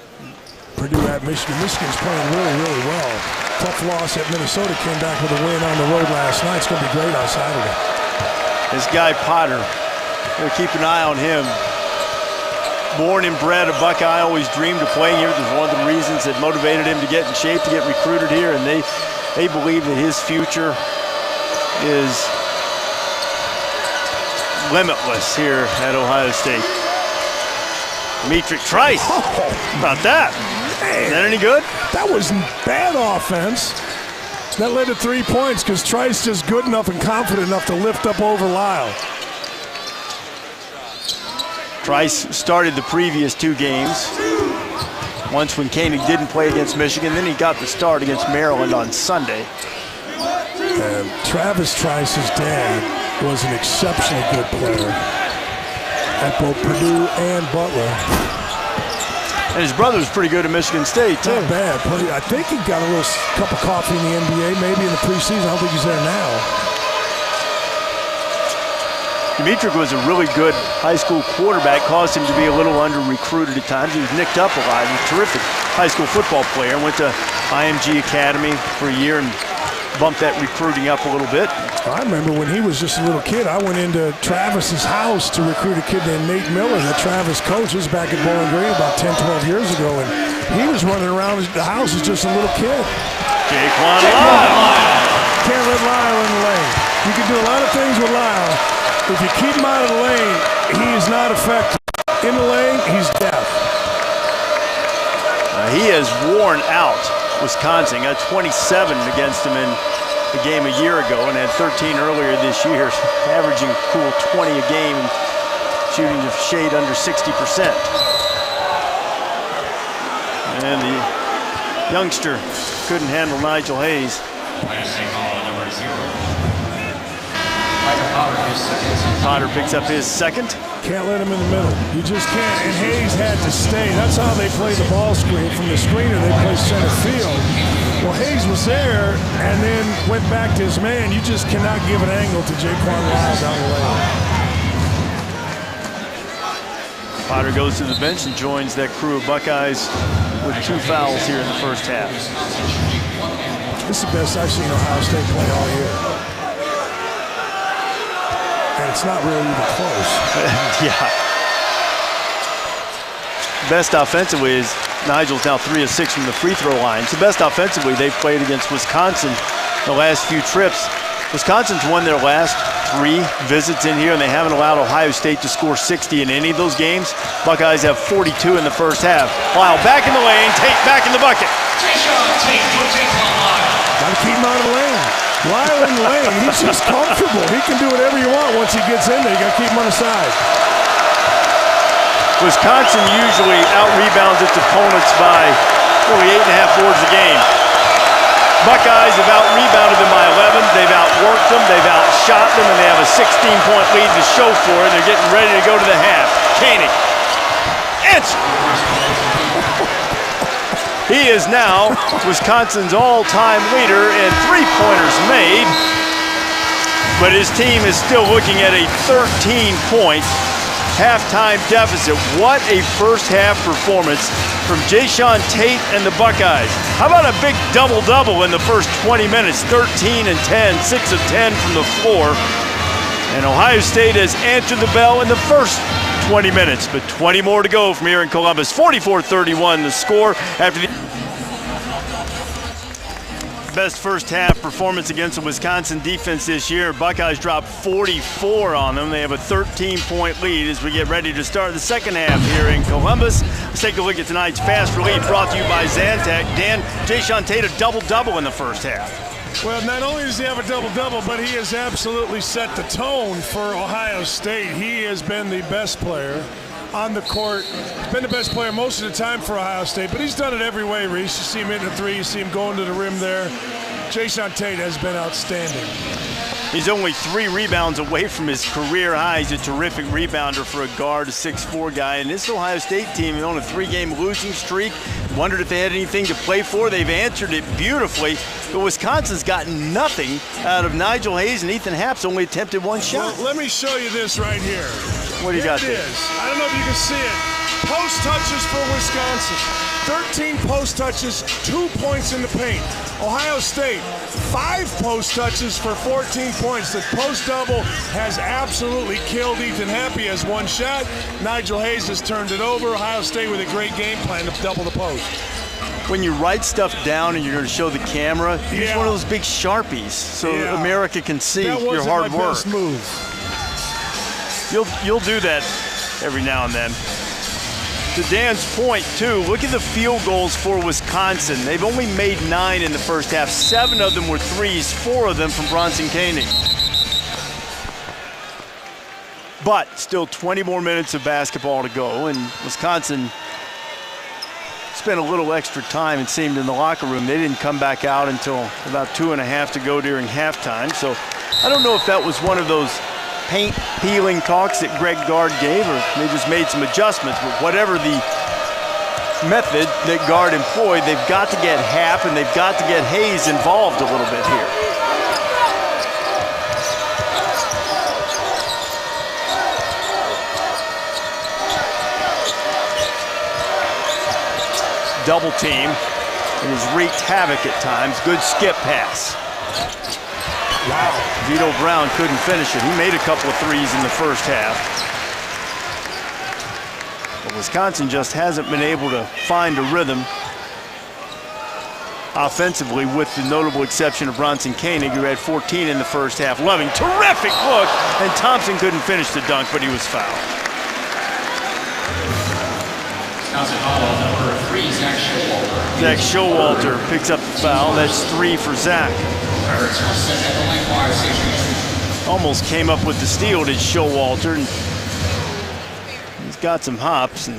Purdue at Michigan. Michigan's playing really, really well. Tough loss at Minnesota, came back with a win on the road last night. It's going to be great on Saturday. This guy Potter, we'll keep an eye on him. Born and bred a Buckeye, always dreamed of playing here. It was one of the reasons that motivated him to get in shape, to get recruited here, and they believe that his future is limitless here at Ohio State. Dmitry Trice. Oh, about that. Man. Is that any good? That was bad offense. That led to 3 points because Trice just good enough and confident enough to lift up over Lyle. Trice started the previous 2 games. Once when Koenig didn't play against Michigan, then he got the start against Maryland on Sunday. And Travis Trice's dad was an exceptionally good player at both Purdue and Butler. And his brother was pretty good at Michigan State, too. Not bad. I think he got a little cup of coffee in the NBA, maybe in the preseason. I don't think he's there now. Dmitrik was a really good high school quarterback, caused him to be a little under-recruited at times. He was nicked up a lot. He was a terrific high school football player. Went to IMG Academy for a year and bumped that recruiting up a little bit. I remember when he was just a little kid, I went into Travis's house to recruit a kid named Nate Miller that Travis coaches back at Bowling Green about 10, 12 years ago, and he was running around the house as just a little kid. Jaquan Lyle. Can't let Lyle in the lane. You can do a lot of things with Lyle. If you keep him out of the lane, he is not effective. In the lane, he's deaf. He has worn out Wisconsin. Got 27 against him in the game a year ago and had 13 earlier this year, averaging a cool 20 a game and shooting a shade under 60%. And the youngster couldn't handle Nigel Hayes. Potter picks up his second. Can't let him in the middle. You just can't. And Hayes had to stay. That's how they play the ball screen. From the screener, they play center field. Well, Hayes was there and then went back to his man. You just cannot give an angle to Jaquan Lyle down the lane. Potter goes to the bench and joins that crew of Buckeyes with 2 fouls here in the first half. This is the best I've seen Ohio State play all year. And it's not really even close. Yeah. Best offensively is Nigel's now 3 of 6 from the free throw line. It's the best offensively they've played against Wisconsin the last few trips. Wisconsin's won their last 3 visits in here, and they haven't allowed Ohio State to score 60 in any of those games. Buckeyes have 42 in the first half. Lyle back in the lane, Tate back in the bucket. Got to keep him out of the lane. Lyle in the lane, he's just comfortable. He can do whatever you want once he gets in there. You got to keep him on the side. Wisconsin usually out-rebounds its opponents by really 8.5 boards a game. Buckeyes have out-rebounded them by 11. They've outworked them. They've outshot them, and they have a 16-point lead to show for it. They're getting ready to go to the half. Koenig. Answer. He is now Wisconsin's all-time leader in three-pointers made, but his team is still looking at a 13-point halftime deficit. What a first-half performance from Jae'Sean Tate and the Buckeyes. How about a big double-double in the first 20 minutes? 13 and 10, 6 of 10 from the floor. And Ohio State has answered the bell in the first 20 minutes, but 20 more to go from here in Columbus. 44-31 the score after the best first half performance against the Wisconsin defense this year. Buckeyes dropped 44 on them. They have a 13-point lead as we get ready to start the second half here in Columbus. Let's take a look at tonight's Fast Relief brought to you by Zantac. Dan, Jae'Sean Tate a double-double in the first half. Well, not only does he have a double-double, but he has absolutely set the tone for Ohio State. He has been the best player on the court. He's been the best player most of the time for Ohio State, but he's done it every way, Reese. You see him hitting the three, you see him going to the rim there. Jae'Sean Tate has been outstanding. He's only 3 rebounds away from his career high. He's a terrific rebounder for a guard, a 6'4" guy. And this Ohio State team is on a 3-game losing streak. Wondered if they had anything to play for. They've answered it beautifully. But Wisconsin's gotten nothing out of Nigel Hayes, and Ethan Happ's only attempted 1 shot. Well, let me show you this right here. What do you got there? It is. I don't know if you can see it. Post touches for Wisconsin. 13 post touches, 2 points in the paint. Ohio State, 5 post touches for 14 points. The post double has absolutely killed Ethan Happ. He has 1 shot. Nigel Hayes has turned it over. Ohio State with a great game plan to double the post. When you write stuff down and you're going to show the camera, use one of those big Sharpies so America can see your hard work. Best move. You'll do that every now and then. To Dan's point, too, look at the field goals for Wisconsin. They've only made 9 in the first half. 7 of them were threes, 4 of them from Bronson Koenig. But still 20 more minutes of basketball to go, and Wisconsin spent a little extra time, it seemed, in the locker room. They didn't come back out until about 2.5 to go during halftime. So I don't know if that was one of those paint peeling talks that Greg Gard gave, or they just made some adjustments. But whatever the method that Gard employed, they've got to get Happ and they've got to get Hayes involved a little bit here. Double team. It has wreaked havoc at times. Good skip pass. Wow. Vito Brown couldn't finish it. He made a couple of threes in the first half. But Wisconsin just hasn't been able to find a rhythm offensively, with the notable exception of Bronson Koenig, who had 14 in the first half. Loving, terrific look, and Thompson couldn't finish the dunk, but he was fouled. Number 3, Zach Showalter. Zach Showalter picks up the foul. That's 3 for Zach. Almost came up with the steal, did Showalter. And he's got some hops, and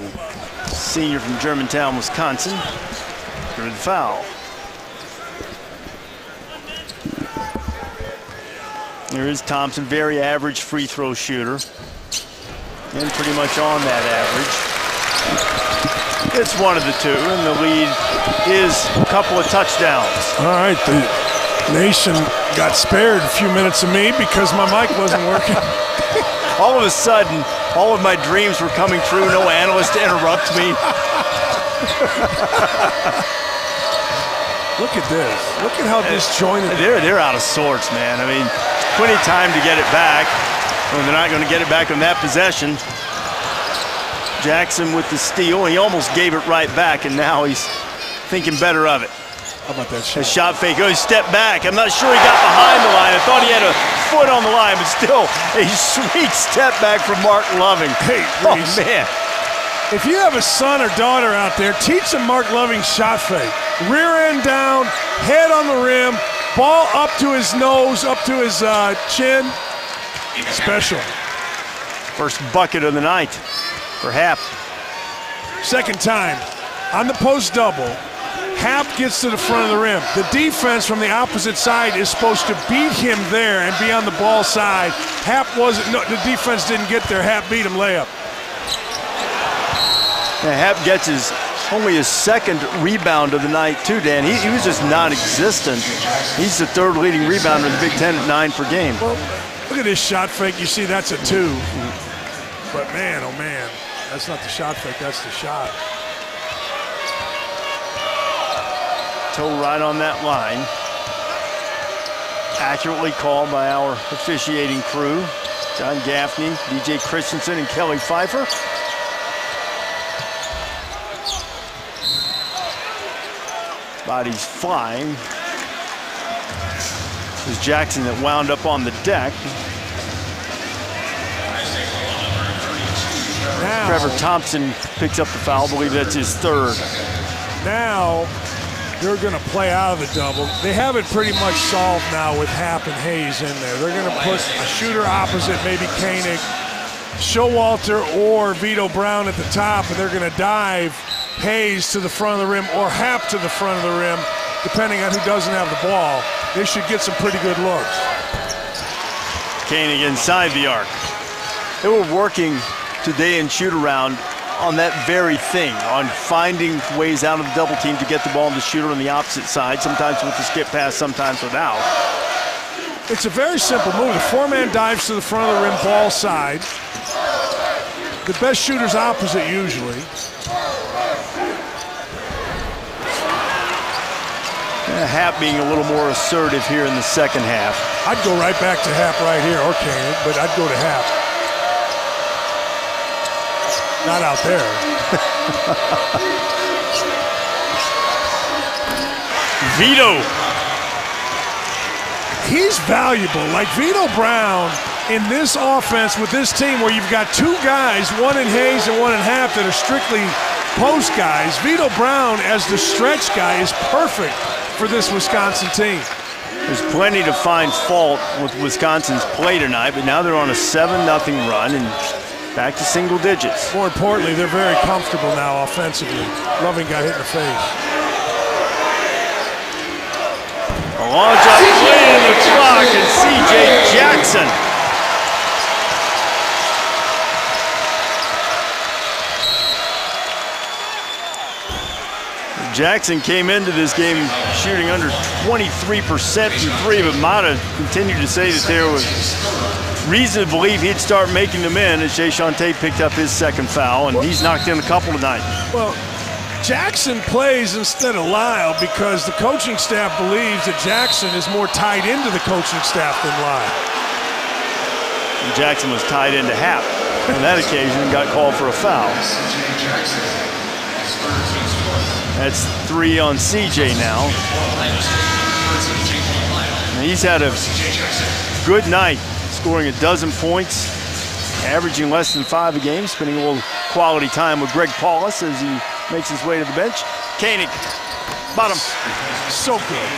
senior from Germantown, Wisconsin, through the foul. There is Thompson, very average free throw shooter, and pretty much on that average. It's one of the two, and the lead is a couple of touchdowns. All right, the nation got spared a few minutes of me because my mic wasn't working. All of a sudden, all of my dreams were coming true. No analyst to interrupt me. Look at this. Look at how disjointed. They're out of sorts, man. I mean, plenty of time to get it back. Well, they're not going to get it back on that possession. Jackson with the steal. He almost gave it right back, and now he's thinking better of it. How about that shot? A shot fake. Oh, he stepped back. I'm not sure he got behind the line. I thought he had a foot on the line, but still a sweet step back from Mark Loving. Hey, Reese, oh, man. If you have a son or daughter out there, teach them Mark Loving's shot fake. Rear end down, head on the rim, ball up to his nose, up to his chin. Special. First bucket of the night for Happ. Second time, on the post double, Happ gets to the front of the rim. The defense from the opposite side is supposed to beat him there and be on the ball side. Happ wasn't, no, the defense didn't get there. Happ beat him layup. Yeah, Happ gets only his second rebound of the night too, Dan. He was just non-existent. He's the third leading rebounder in the Big Ten at 9 per game. Well, look at this shot fake. You see that's a 2. But man, oh man, that's not the shot fake, that's the shot. Toe right on that line. Accurately called by our officiating crew. John Gaffney, DJ Christensen, and Kelly Pfeiffer. Bodies flying. It was Jackson that wound up on the deck. Now, Trevor Thompson picks up the foul. I believe that's his third. Now they're going to play out of the double. They have it pretty much solved now with Happ and Hayes in there. They're going to put a shooter opposite, maybe Koenig, Showalter or Vito Brown at the top, and they're going to dive Hayes to the front of the rim or Happ to the front of the rim, depending on who doesn't have the ball. They should get some pretty good looks. Koenig inside the arc. They were working today in shoot-around on that very thing, on finding ways out of the double team to get the ball to the shooter on the opposite side, sometimes with the skip pass, sometimes without. It's a very simple move. The four-man dives to the front of the rim, ball side. The best shooter's opposite usually. Happ being a little more assertive here in the second half. I'd go right back to Happ right here, or Koenig, but I'd go to Happ. Not out there. Vito. He's valuable. Like Vito Brown in this offense with this team where you've got two guys, one in Hayes and one in Happ, that are strictly post guys. Vito Brown as the stretch guy is perfect for this Wisconsin team. There's plenty to find fault with Wisconsin's play tonight, but now they're on a 7-0 run and back to single digits. More importantly, they're very comfortable now offensively. Loving got hit in the face. A launch up, playing the clock, and C.J. Jackson. Jackson came into this game shooting under 23% from three, but Mata continued to say that there was reason to believe he'd start making them in as Jae'Sean Tate picked up his second foul, and he's knocked in a couple tonight. Well, Jackson plays instead of Lyle because the coaching staff believes that Jackson is more tied into the coaching staff than Lyle. And Jackson was tied into Happ on that occasion and got called for a foul. That's 3 on CJ now. And he's had a good night, scoring 12 points, averaging less than 5 a game, spending a little quality time with Greg Paulus as he makes his way to the bench. Koenig, bottom. So good.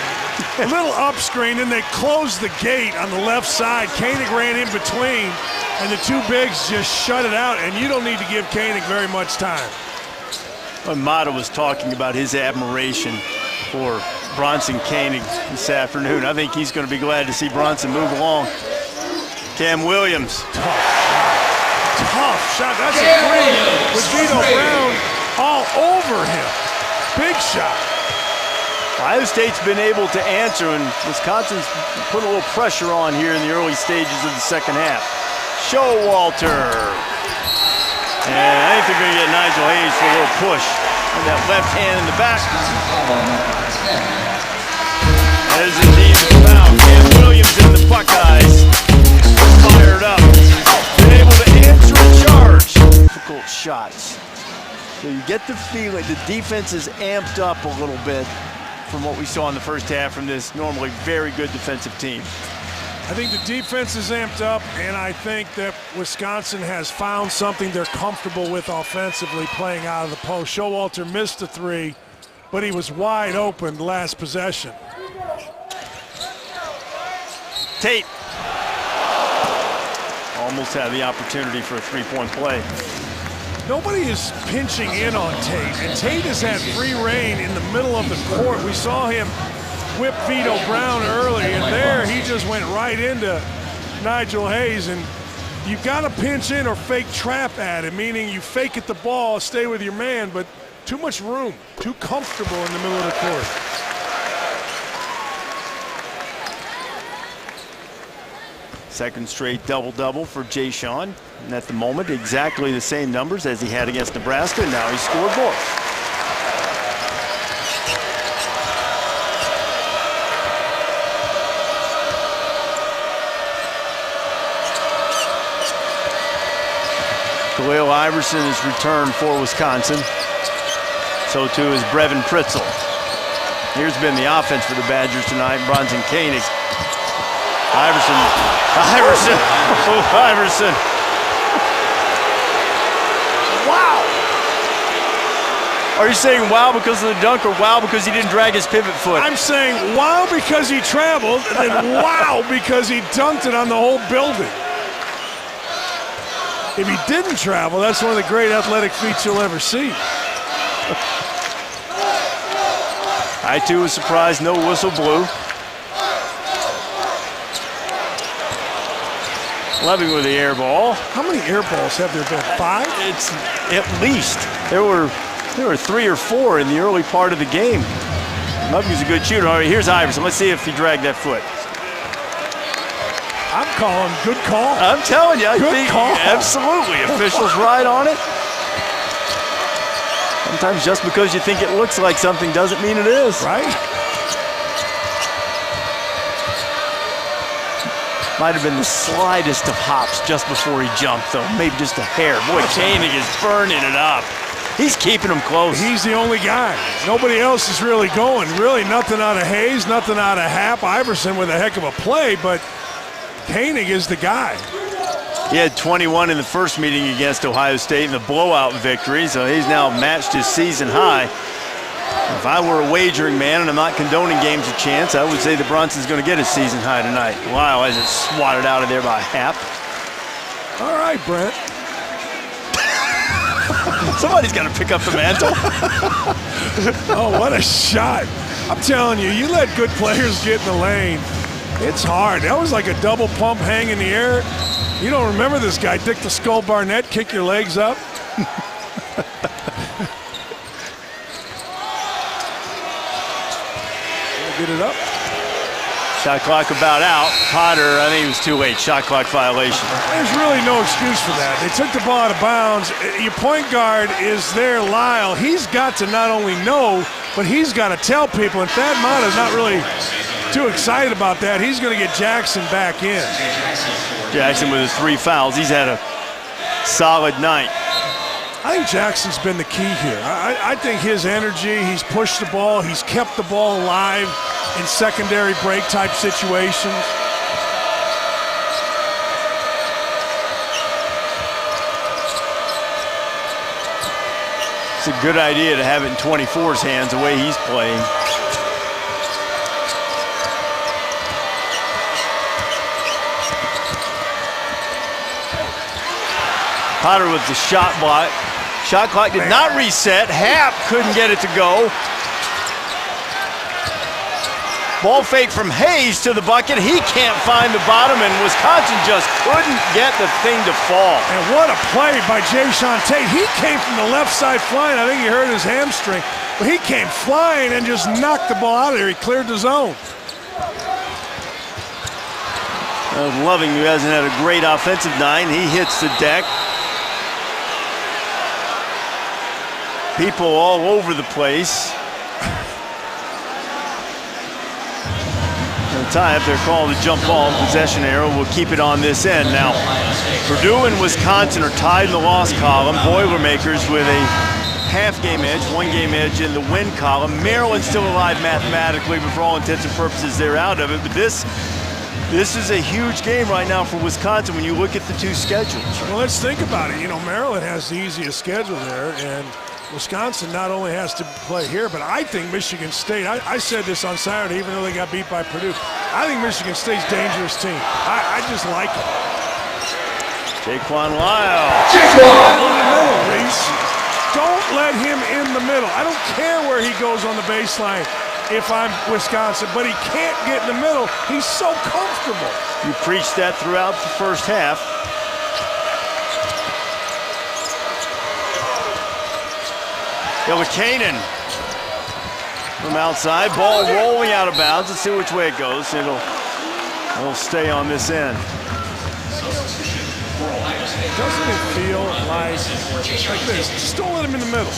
A little up screen, and they closed the gate on the left side. Koenig ran in between, and the two bigs just shut it out, and you don't need to give Koenig very much time. When Mata was talking about his admiration for Bronson Koenig this afternoon, I think he's going to be glad to see Bronson move along. Cam Williams. Tough shot. That's a three with Vito Brown all over him. Big shot. Ohio State's been able to answer, and Wisconsin's put a little pressure on here in the early stages of the second half. Showalter. And I think they're going to get Nigel Hayes for a little push on that left hand in the back. That is indeed the foul. Cam Williams and the Buckeyes fired up. Been able to answer a charge. Difficult shots. So you get the feeling the defense is amped up a little bit from what we saw in the first half from this normally very good defensive team. I think the defense is amped up, and I think that Wisconsin has found something they're comfortable with offensively, playing out of the post. Showalter missed the three, but he was wide open last possession. Tate almost had the opportunity for a three-point play. nobody is pinching in on Tate, and Tate has had free reign in the middle of the court. We saw him whip Vito Brown early, and there he just went right into Nigel Hayes. And you've got to pinch in or fake trap at him, meaning you fake at the ball, stay with your man, but too much room, too comfortable in the middle of the court. Second straight double-double for Jay Sean. And at the moment, exactly the same numbers as he had against Nebraska. And now he's scored more. Khalil Iverson has returned for Wisconsin. So too is Brevin Pritzel. Here's been the offense for the Badgers tonight. Bronson Koenig. Iverson. Oh, Iverson. Wow. Are you saying wow because of the dunk or wow because he didn't drag his pivot foot? I'm saying wow because he traveled, and then wow because he dunked it on the whole building. If he didn't travel, that's one of the great athletic feats you'll ever see. I too was surprised no whistle blew. Loving with the air ball. How many air balls have there been? 5? It's at least. There were 3 or 4 in the early part of the game. Loving's a good shooter. All right, here's Iverson. Let's see if he dragged that foot. I'm calling good call. I'm telling you, I good think call. Absolutely. Officials right on it. Sometimes just because you think it looks like something doesn't mean it is. Right. Might have been the slightest of hops just before he jumped, though. Maybe just a hair. Boy, Koenig is burning it up. He's keeping him close. He's the only guy. Nobody else is really going. Really nothing out of Hayes, nothing out of Happ. Iverson with a heck of a play, but Koenig is the guy. He had 21 in the first meeting against Ohio State in the blowout victory, so he's now matched his season high. If I were a wagering man, and I'm not condoning games of chance, I would say the Brunson's going to get his season high tonight. Wow, as it's swatted out of there by Happ. All right, Brent. Somebody's got to pick up the mantle. Oh, what a shot. I'm telling you, you let good players get in the lane. It's hard. That was like a double pump hang in the air. You don't remember this guy, Dick the Skull Barnett, kick your legs up? Get it up. Shot clock about out. Potter, I think he was too late. Shot clock violation. There's really no excuse for that. They took the ball out of bounds. Your point guard is there, Lyle. He's got to not only know, but he's got to tell people. And Thad Matta's not really too excited about that. He's going to get Jackson back in. Jackson with his 3 fouls. He's had a solid night. I think Jackson's been the key here. I think his energy, he's pushed the ball, he's kept the ball alive in secondary break type situations. It's a good idea to have it in 24's hands the way he's playing. Potter with the shot block. Shot clock did not reset. Happ couldn't get it to go. Ball fake from Hayes to the bucket. He can't find the bottom, and Wisconsin just couldn't get the thing to fall. And what a play by Jayshawn Tate. He came from the left side flying. I think he hurt his hamstring. But he came flying and just knocked the ball out of there. He cleared the zone. Loving, who hasn't had a great offensive night, he hits the deck. People all over the place. The tie up their call to jump ball and possession arrow. We'll keep it on this end. Now, Purdue and Wisconsin are tied in the loss column. Boilermakers with a half-game edge, 1-game edge in the win column. Maryland's still alive mathematically, but for all intents and purposes, they're out of it. But this is a huge game right now for Wisconsin when you look at the 2 schedules. Well, let's think about it. You know, Maryland has the easiest schedule there, and Wisconsin not only has to play here, but I think Michigan State, I said this on Saturday, even though they got beat by Purdue, I think Michigan State's a dangerous team. I just like it. Jaquan Lyle. In the middle, Reese. Don't let him in the middle. I don't care where he goes on the baseline if I'm Wisconsin, but he can't get in the middle. He's so comfortable. You preached that throughout the first half. Ilikainen from outside. Ball rolling out of bounds. Let's see which way it goes. It'll stay on this end. Doesn't it feel like this? Just don't let him in the middle.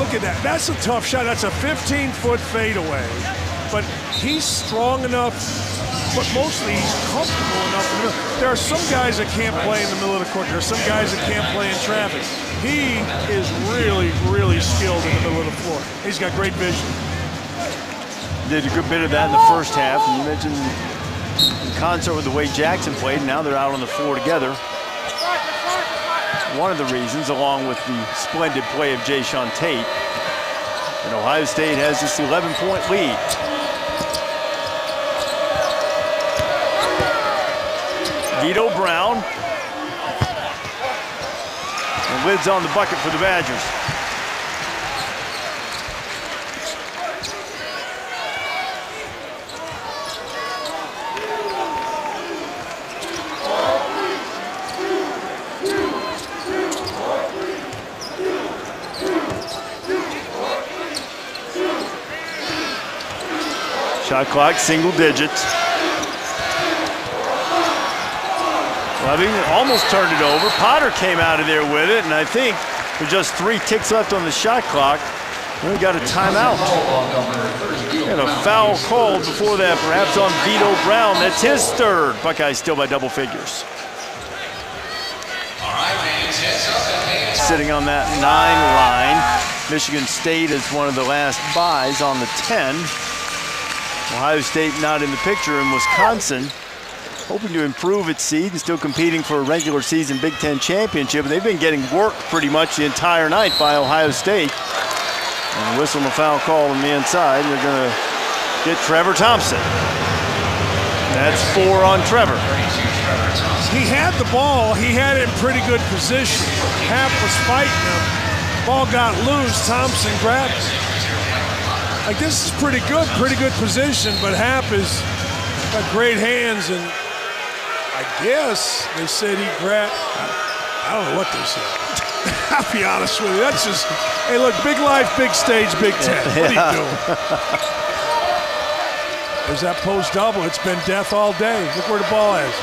Look at that. That's a tough shot. That's a 15-foot fadeaway. But he's strong enough, but mostly he's comfortable enough in the middle. There are some guys that can't play in the middle of the court. There are some guys that can't play in traffic. He is really, really skilled in the middle of the floor. He's got great vision. Did a good bit of that in the first half. And you mentioned in concert with the way Jackson played, and now they're out on the floor together. One of the reasons, along with the splendid play of Jayshawn Tate, and Ohio State has this 11-point lead. Vito Brown. The lid's on the bucket for the Badgers. Shot clock, single digits. Loving almost turned it over. Potter came out of there with it, and I think with just 3 ticks left on the shot clock, we got a timeout. And a foul called before that, perhaps on Vito Brown. That's his third. Buckeyes still by double figures. Sitting on that 9 line. Michigan State is one of the last buys on the 10. Ohio State not in the picture, and Wisconsin hoping to improve its seed and still competing for a regular season Big Ten championship. And they've been getting worked pretty much the entire night by Ohio State. And whistle and a foul call on the inside. They're going to get Trevor Thompson. That's 4 on Trevor. He had the ball. He had it in pretty good position. Happ was fighting him. Ball got loose. Thompson grabbed it. Like, this is pretty good position, but Happ has got great hands, and I guess they said he grabbed, I don't know what they said. I'll be honest with you. That's just, hey, look, big life, big stage, Big Ten. What are you doing? There's that post double. It's been death all day. Look where the ball is.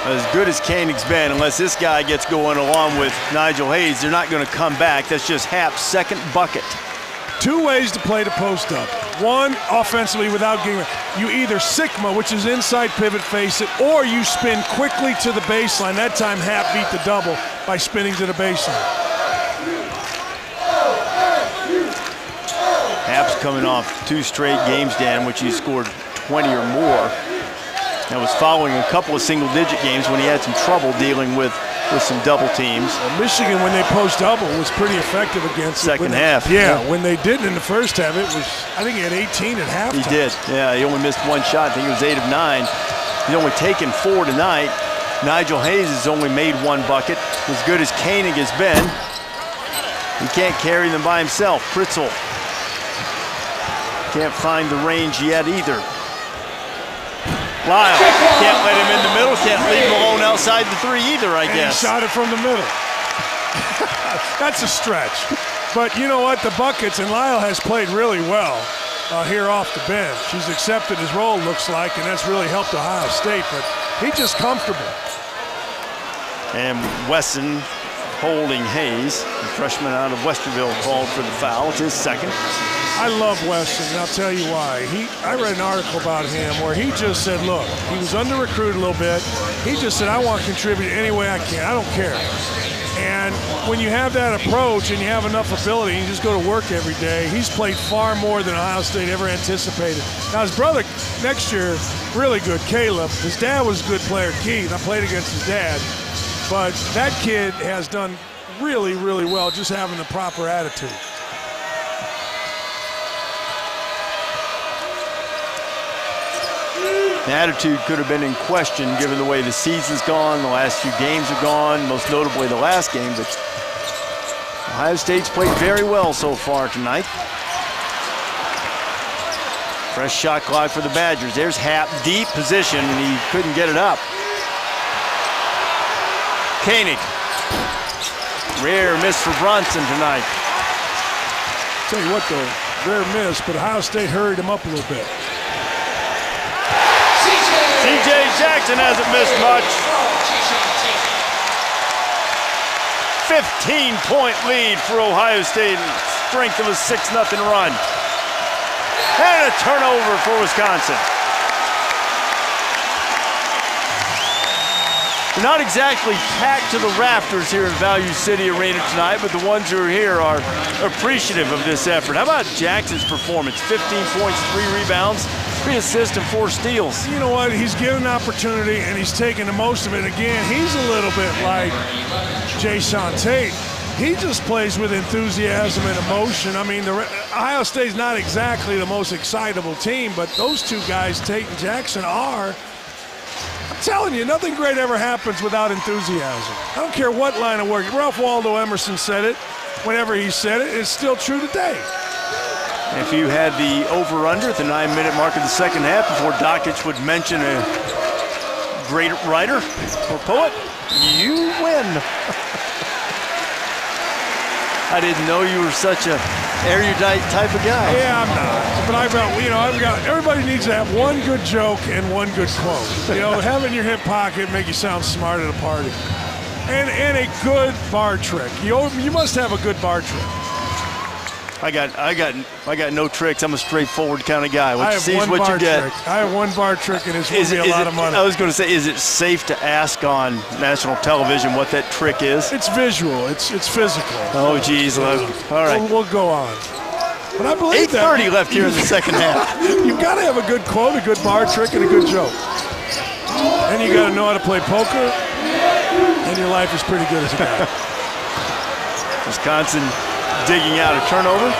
As good as Koenig's been, unless this guy gets going along with Nigel Hayes, they're not going to come back. That's just Happ's second bucket. 2 ways to play the post up. One, offensively without getting, you either Sigma, which is inside pivot, face it, or you spin quickly to the baseline. That time Happ beat the double by spinning to the baseline. Happ's coming off 2 straight games, Dan, which he scored 20 or more. That was following a couple of single-digit games when he had some trouble dealing with some double teams. Well, Michigan, when they post double, was pretty effective against second half. Yeah, when they didn't in the first half, it was, I think he had 18 at halftime. He did, yeah. He only missed 1 shot. I think it was 8 of 9. He's only taken 4 tonight. Nigel Hayes has only made 1 bucket. As good as Koenig has been, he can't carry them by himself. Pritzl can't find the range yet either. Lyle can't let him in the middle, can't leave him alone outside the 3 either, I guess. He shot it from the middle. That's a stretch. But you know what? The buckets, and Lyle has played really well here off the bench. He's accepted his role, looks like, and that's really helped Ohio State, but he's just comfortable. And Wesson holding Hayes, the freshman out of Westerville, called for the foul. It's his second. I love Weston, and I'll tell you why. I read an article about him where he just said, look, he was under-recruited a little bit. He just said, I want to contribute any way I can. I don't care. And when you have that approach and you have enough ability and you just go to work every day, he's played far more than Ohio State ever anticipated. Now, his brother next year, really good, Caleb. His dad was a good player, Keith. I played against his dad. But that kid has done really, really well just having the proper attitude. The attitude could have been in question given the way the season's gone, the last few games are gone, most notably the last game, but Ohio State's played very well so far tonight. Fresh shot clock for the Badgers. There's Happ, deep position, and he couldn't get it up. Koenig. Rare miss for Brunson tonight. Tell you what, though, rare miss, but Ohio State hurried him up a little bit. C.J. Jackson hasn't missed much. 15-point lead for Ohio State, strength of a 6-0 run. And a turnover for Wisconsin. They're not exactly packed to the rafters here in Value City Arena tonight, but the ones who are here are appreciative of this effort. How about Jackson's performance? 15 points, 3 rebounds, 3 assists, and 4 steals. You know what? He's given an opportunity, and he's taking the most of it. Again, he's a little bit like Jayshawn Tate. He just plays with enthusiasm and emotion. I mean, Ohio State's not exactly the most excitable team, but those two guys, Tate and Jackson, are. I'm telling you, nothing great ever happens without enthusiasm. I don't care what line of work. Ralph Waldo Emerson said it. Whenever he said it, it's still true today. If you had the over-under at the 9-minute mark of the second half before Dakich would mention a great writer or poet, you win. I didn't know you were such a erudite type of guy. Yeah, I'm not. But I've got, everybody needs to have one good joke and one good quote. You know, have it in your hip pocket, make you sound smart at a party. And a good bar trick. You must have a good bar trick. I got no tricks. I'm a straightforward kind of guy. What you see is what you get. I have one bar trick, and it's going to be a lot of money. I was going to say, is it safe to ask on national television what that trick is? It's visual. It's physical. Oh, geez. All right. We'll go on. But I believe 8:30 left here in the second half. You've got to have a good quote, a good bar trick, and a good joke. And you got to know how to play poker, and your life is pretty good as a guy. Wisconsin digging out a turnover.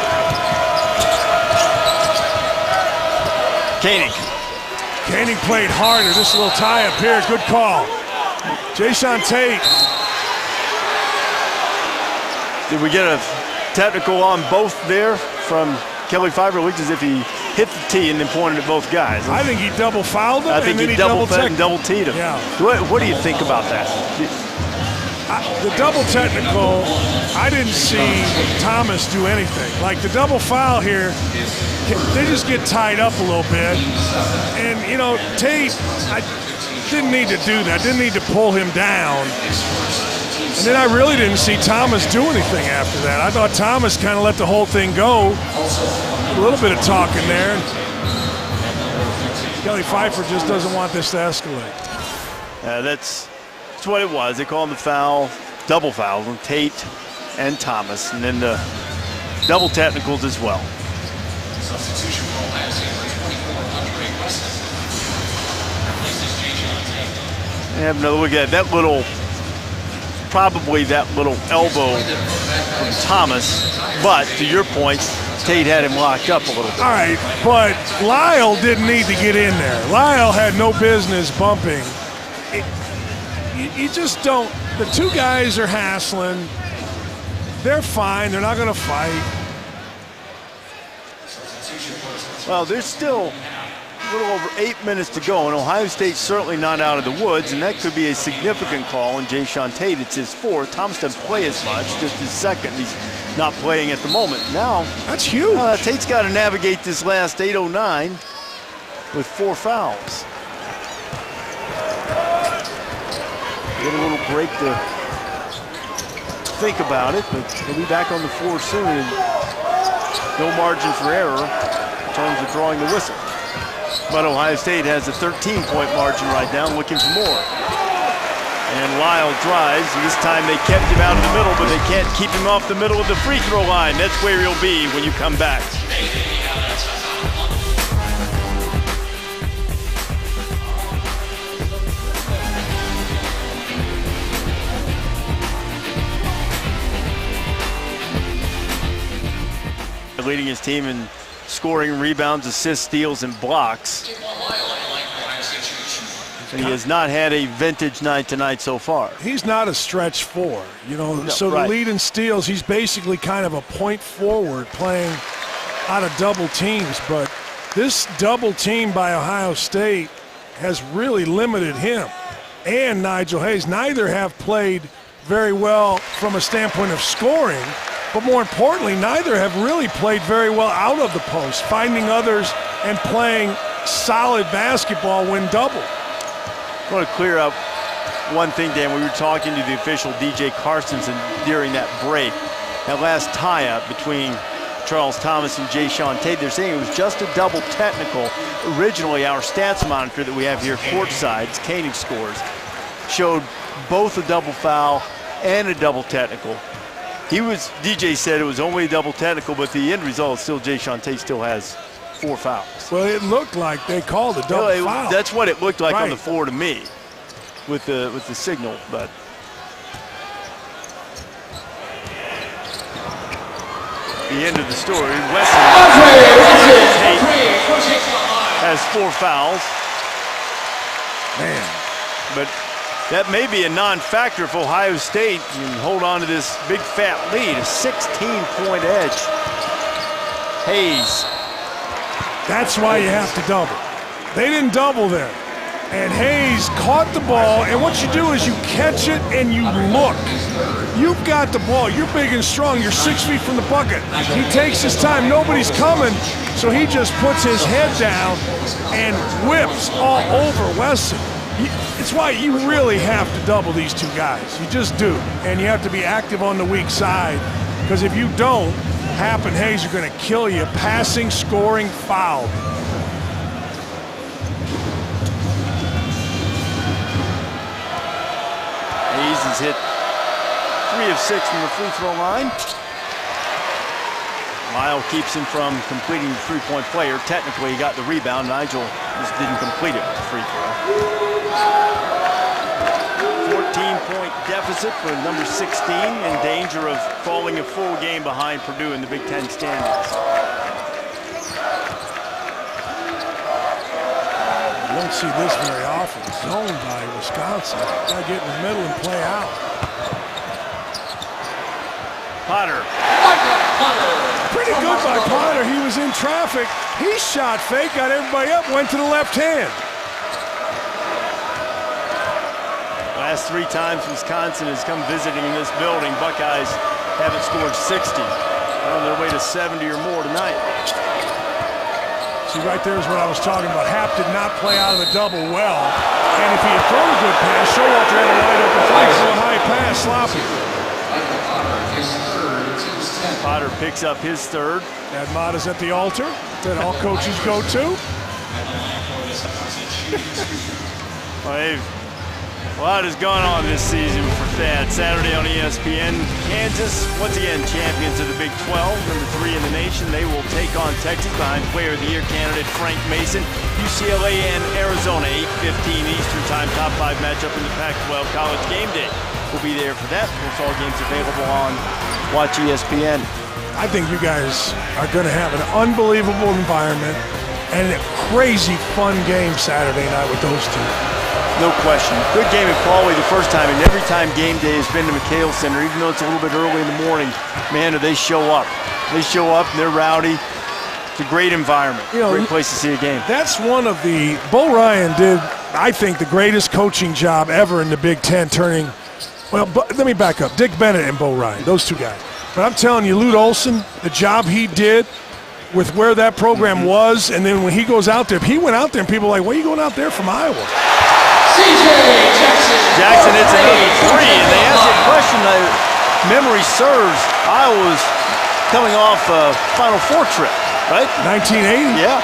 Koenig played harder. This little tie up here, good call. Jayshawn Tate. Did we get a technical on both there from Kelly Fiver? It looked as if he hit the tee and then pointed at both guys. I think he double fouled him. I think he double teed him. Yeah. What do you think about that? The double technical, I didn't see Thomas do anything. Like the double foul here, they just get tied up a little bit. And, you know, Tate, I didn't need to do that. Didn't need to pull him down. And then I really didn't see Thomas do anything after that. I thought Thomas kind of let the whole thing go. A little bit of talking there. Kelly Pfeiffer just doesn't want this to escalate. That's what it was. They called the foul, double foul on Tate and Thomas, and then the double technicals as well. Substitution for Ohio State number 24, Andre Wilson. Replaces Jayshawn Tate. Have another look at that little, probably that little elbow from Thomas, but to your point, Tate had him locked up a little bit. All right, but Lyle didn't need to get in there. Lyle had no business bumping. You just don't. The two guys are hassling. They're fine. They're not going to fight. Well, there's still a little over 8 minutes to go, and Ohio State's certainly not out of the woods, and that could be a significant call on Jayshawn Tate. It's his fourth. Thomas doesn't play as much, just his second. He's not playing at the moment. Now, that's huge. Tate's got to navigate this last 8:09 with 4 fouls. Get a little break to think about it, but he'll be back on the floor soon, and no margin for error in terms of drawing the whistle. But Ohio State has a 13-point margin right now, looking for more. And Lyle drives, and this time they kept him out of the middle, but they can't keep him off the middle of the free throw line. That's where he'll be when you come back. Leading his team in scoring, rebounds, assists, steals, and blocks. Substitution. And he has not had a vintage night tonight so far. He's not a stretch four, you know. No, so right. the lead in steals, he's basically kind of a point forward playing out of double teams. But this double team by Ohio State has really limited him and Nigel Hayes. Neither have played very well from a standpoint of scoring, but more importantly, neither have really played very well out of the post, finding others and playing solid basketball when doubled. I want to clear up one thing, Dan. We were talking to the official, DJ Carstensen, during that break. That last tie-up between Charles Thomas and Jayshawn Tate, they're saying it was just a double technical. Originally, our stats monitor that we have here courtside, Koenig scores, showed both a double foul and a double technical. DJ said it was only a double technical, but the end result still, Jayshawn Tate still has 4 fouls. Well, it looked like they called a double foul. That's what it looked like right on the floor to me, with the signal. But the end of the story, Wesson has 4 fouls. Man. But that may be a non-factor if Ohio State can hold on to this big fat lead, a 16-point edge. Hayes. That's why you have to double. They didn't double there. And Hayes caught the ball, and what you do is you catch it and you look. You've got the ball. You're big and strong. You're 6 feet from the bucket. He takes his time. Nobody's coming, so he just puts his head down and whips all over Wesson. It's why you really have to double these two guys. You just do. And you have to be active on the weak side, because if you don't, Happ and Hayes are going to kill you. Passing, scoring, foul. Hayes has hit 3 of 6 from the free throw line. Lyle keeps him from completing the three-point player. Technically, he got the rebound. Nigel just didn't complete it with the free throw. 14-point deficit for number 16, in danger of falling a full game behind Purdue in the Big Ten standings. You don't see this very often. Zoned by Wisconsin. Got to get in the middle and play out. Potter. Pretty good by Potter. He was in traffic. He shot fake, got everybody up, went to the left hand. Last 3 times Wisconsin has come visiting in this building, Buckeyes haven't scored 60. On their way to 70 or more tonight. See, right there is what I was talking about. Happ did not play out of the double well. And if he had thrown a good pass, Showalter had a wide open three, so a high pass, sloppy. Potter picks up his third. Thad Matta is at the altar that all coaches go to. Well, a lot has gone on this season for Thad. Saturday on ESPN, Kansas, once again, champions of the Big 12, number 3 in the nation. They will take on Texas behind Player of the Year candidate Frank Mason. UCLA and Arizona, 8:15 Eastern Time, top 5 matchup in the Pac-12 College Game Day. We'll be there for that. Of course, all games available on Watch ESPN. I think you guys are going to have an unbelievable environment and a crazy fun game Saturday night with those two. No question. Good game in Pauly the first time, and every time game day has been to McHale Center, even though it's a little bit early in the morning, man, do they show up. They show up, and they're rowdy. It's a great environment, great place to see a game. That's one of the, Bo Ryan did, I think, the greatest coaching job ever in the Big Ten, turning, well, let me back up. Dick Bennett and Bo Ryan, those two guys. But I'm telling you, Lute Olson, the job he did with where that program was, and then when he goes out there, he went out there and people are like, why are you going out there from Iowa? Jackson hits another 3, and they asked a question, memory serves, Iowa's coming off a Final Four trip, right? 1980? Yeah.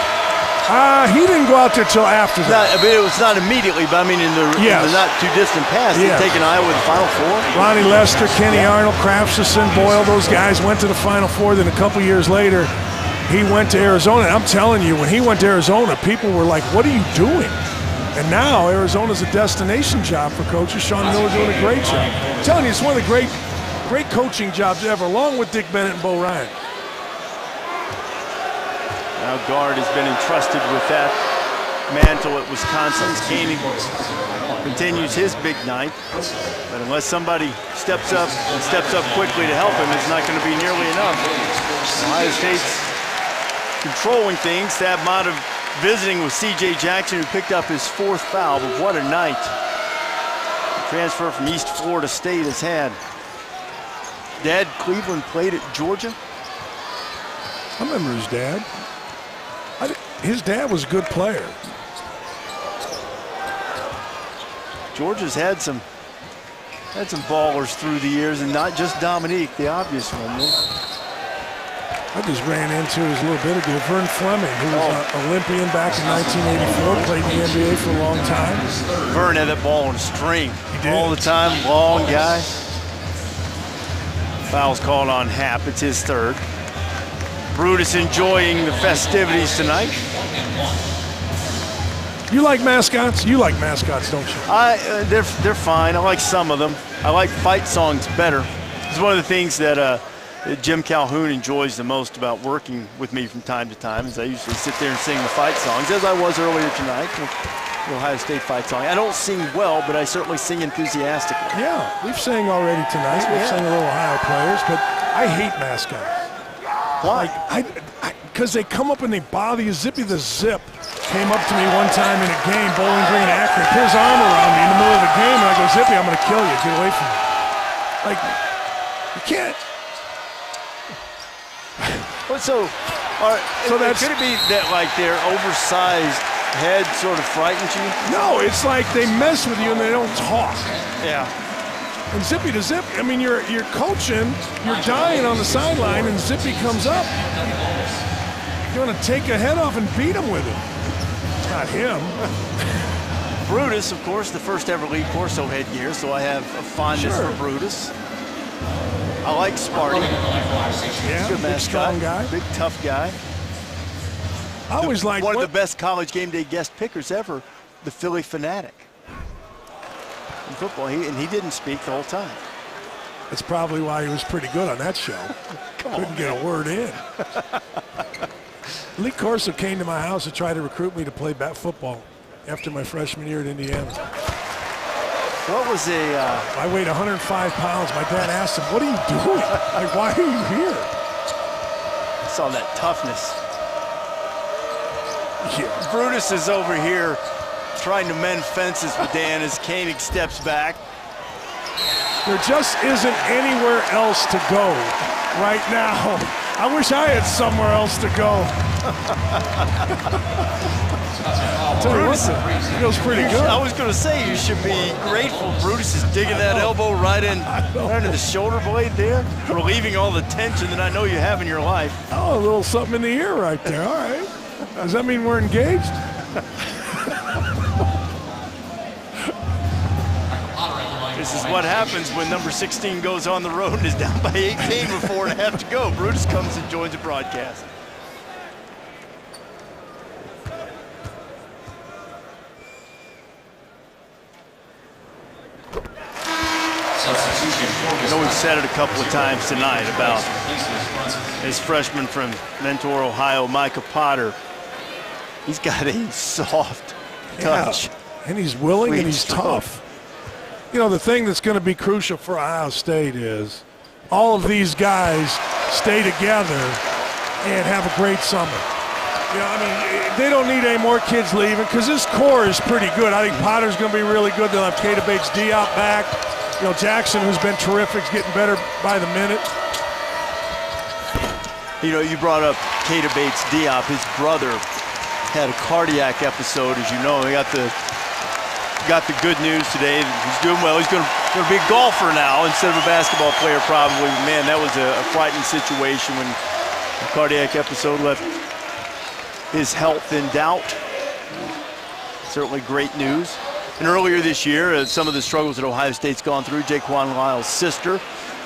He didn't go out there till after that. I mean, it was not immediately, but I mean in the not too distant past, they've taken Iowa to the Final Four. Ronnie Lester, Kenny Arnold, Craftsison, Boyle, those guys went to the Final Four. Then a couple years later, he went to Arizona. And I'm telling you, when he went to Arizona, people were like, what are you doing? And now Arizona's a destination job for coaches. Sean Miller doing a great job. I'm telling you, it's one of the great coaching jobs ever, along with Dick Bennett and Bo Ryan. Now Guard has been entrusted with that mantle at Wisconsin. Koenig continues his big night, but unless somebody steps up quickly to help him, it's not going to be nearly enough. Ohio State's controlling things. Thad Matta visiting with C.J. Jackson, who picked up his 4th foul, but what a night the transfer from East Florida State has had. Dad, Cleveland played at Georgia? I remember his dad. His dad was a good player. Georgia's had some ballers through the years, and not just Dominique, the obvious one. I just ran into his a little bit ago. Vern Fleming, who was an Olympian back in 1984, played in the NBA for a long time. Vern had that ball on a string He did. all the time, long guy. Foul's called on Happ, it's his 3rd. Brutus enjoying the festivities tonight. You like mascots? You like mascots, don't you? They're fine. I like some of them. I like fight songs better. It's one of the things that Jim Calhoun enjoys the most about working with me from time to time, is I usually sit there and sing the fight songs, as I was earlier tonight, the Ohio State fight song. I don't sing well, but I certainly sing enthusiastically. Yeah, we've sang already tonight. We've sang a little Ohio players, but I hate mascots. Why? Because they come up and they bother you. Zippy the Zip came up to me one time in a game, Bowling Green Akron, put his arm around me in the middle of the game, and I go, Zippy, I'm going to kill you. Get away from me. Like, you can't. So could it be that like their oversized head sort of frightens you? No, it's like they mess with you and they don't talk. Yeah. And Zippy to Zip, I mean, you're coaching, you're dying on the sideline, and Zippy comes up. You want to take a head off and beat him with it. It's not him. Brutus, of course, the first ever Lee Corso headgear, so I have a fondness for Brutus. I like Sparty. Yeah, good big, mascot. strong guy. Big, tough guy. I always liked one of the best college game day guest pickers ever, the Philly Fanatic. In football, he didn't speak the whole time. That's probably why he was pretty good on that show. Couldn't get a word in. Lee Corso came to my house to try to recruit me to play football after my freshman year at Indiana. What was I weighed 105 pounds. My dad asked him, what are you doing? Like, why are you here? I saw that toughness. Yeah. Brutus is over here trying to mend fences with Dan as Koenig steps back. There just isn't anywhere else to go right now. I wish I had somewhere else to go. Brutus feels pretty good. I was going to say you should be grateful. Brutus is digging that elbow right into the shoulder blade there, relieving all the tension that I know you have in your life. Oh, a little something in the ear right there. All right. Does that mean we're engaged? This is what happens when number 16 goes on the road and is down by 18 with 4.5 to go. Brutus comes and joins the broadcast. I know we've said it a couple of times tonight about his freshman from Mentor, Ohio, Micah Potter. He's got a soft touch. Yeah. And he's willing and he's tough. You know, the thing that's going to be crucial for Ohio State is all of these guys stay together and have a great summer. You know, I mean, they don't need any more kids leaving because this core is pretty good. I think Potter's going to be really good. They'll have Keita Bates-Diop back. You know, Jackson, who's been terrific, is getting better by the minute. You know, you brought up Keita Bates-Diop. His brother had a cardiac episode, as you know. He got the good news today. He's doing well. He's going to be a golfer now instead of a basketball player probably. Man, that was a frightening situation when the cardiac episode left his health in doubt. Certainly great news. And earlier this year, some of the struggles that Ohio State's gone through, Jaquan Lyle's sister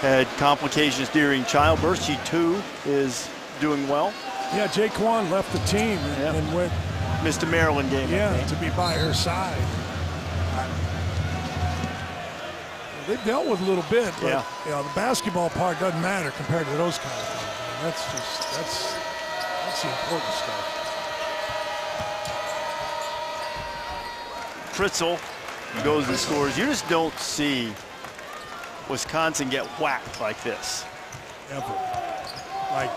had complications during childbirth. She, too, is doing well. Yeah, Jaquan left the team and went. Missed a Maryland game. Yeah, to be by her side. They've dealt with a little bit, but you know, the basketball part doesn't matter compared to those kind of things. I mean, that's the important stuff. Pritzl goes and scores. You just don't see Wisconsin get whacked like this. Ever. Like,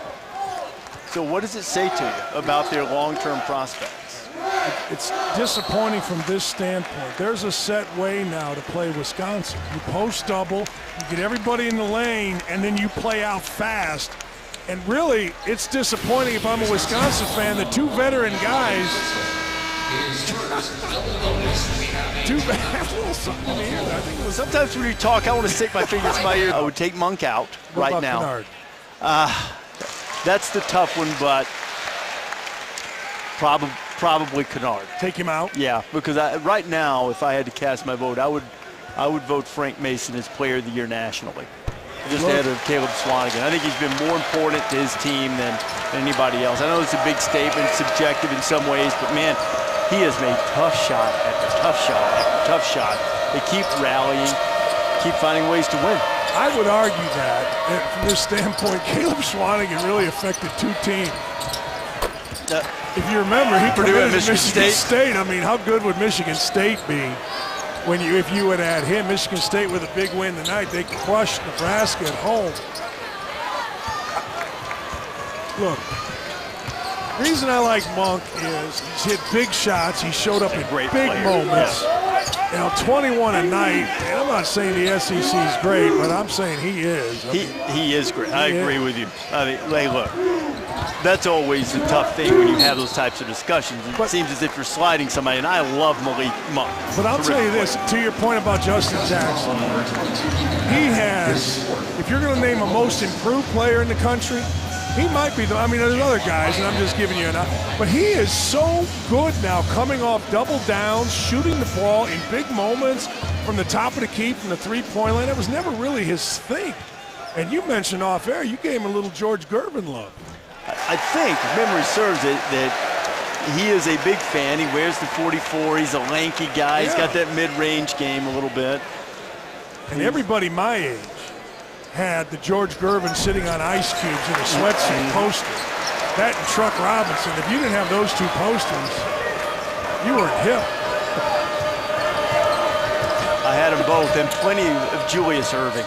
so what does it say to you about their long-term prospects? it's disappointing from this standpoint. There's a set way now to play Wisconsin. You post double, you get everybody in the lane, and then you play out fast. And really, it's disappointing if I'm a Wisconsin fan that two veteran guys. Too bad. A little something in the air. I think it was Sometimes when you talk, I want to stick my fingers in my ear. I would take Monk out What right about now. Kennard? That's the tough one, but probably Kennard. Take him out. Yeah, because right now, if I had to cast my vote, I would vote Frank Mason as Player of the Year nationally, just ahead of Caleb Swanigan. I think he's been more important to his team than anybody else. I know it's a big statement, subjective in some ways, but man, he has made tough shot after tough shot after tough shot. They keep rallying, keep finding ways to win. I would argue that from this standpoint, Caleb Swanigan really affected two teams. If you remember, he Purdue committed and to Michigan State. I mean, how good would Michigan State be if you would add him? Michigan State with a big win tonight. They crushed Nebraska at home. Look, the reason I like Monk is he's hit big shots. He showed up in Great big player. moments. You know, 21 a night. And I'm not saying the SEC is great, but I'm saying he is. I mean, He is great. I He is. agree with you. I mean, hey, look, that's always the tough thing when you have those types of discussions. It seems as if you're sliding somebody, and I love Malik Monk. But I'll tell you this, to your point about Justin Jackson, he has, if you're going to name a most improved player in the country, he might be there's other guys, and I'm just giving you but he is so good now coming off double downs, shooting the ball in big moments from the top of the key, from the three-point line. That was never really his thing. And you mentioned off air, you gave him a little George Gervin love. I think, if memory serves it, that he is a big fan. He wears the 44. He's a lanky guy. He's got that mid-range game a little bit. And everybody my age had the George Gervin sitting on ice cubes in a sweatsuit poster. That and Truck Robinson. If you didn't have those two posters, you weren't hip. I had them both, and plenty of Julius Erving.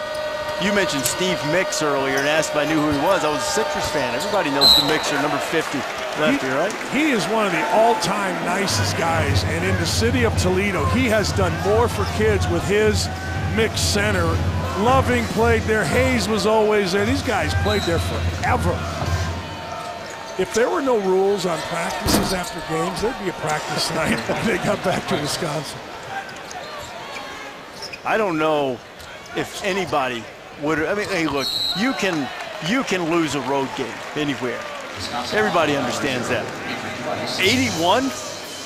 You mentioned Steve Mix earlier and asked if I knew who he was. I was a Citrus fan. Everybody knows the Mixer, number 50 lefty, right? He is one of the all-time nicest guys, and in the city of Toledo, he has done more for kids with his mixed center. Loving played there. Hayes was always there. These guys played there forever. If there were no rules on practices after games, there'd be a practice night when they got back to Wisconsin. I don't know if anybody would. I mean, hey, look, you can lose a road game anywhere. Everybody understands that. 81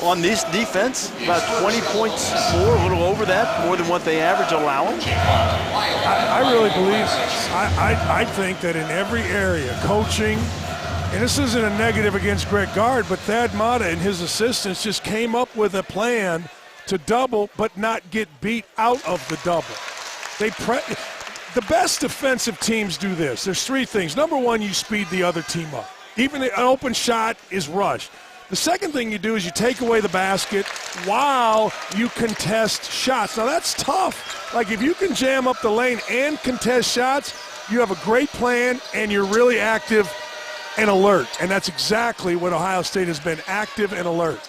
on this defense, about 20 points more, a little over that, more than what they average allowing. I really believe this. I think that in every area, coaching, and this isn't a negative against Greg Gard, but Thad Matta and his assistants just came up with a plan to double but not get beat out of the double. The best defensive teams do this. There's three things. Number one, you speed the other team up. Even an open shot is rushed. The second thing you do is you take away the basket while you contest shots. Now, that's tough. Like, if you can jam up the lane and contest shots, you have a great plan and you're really active and alert. And that's exactly what Ohio State has been, active and alert.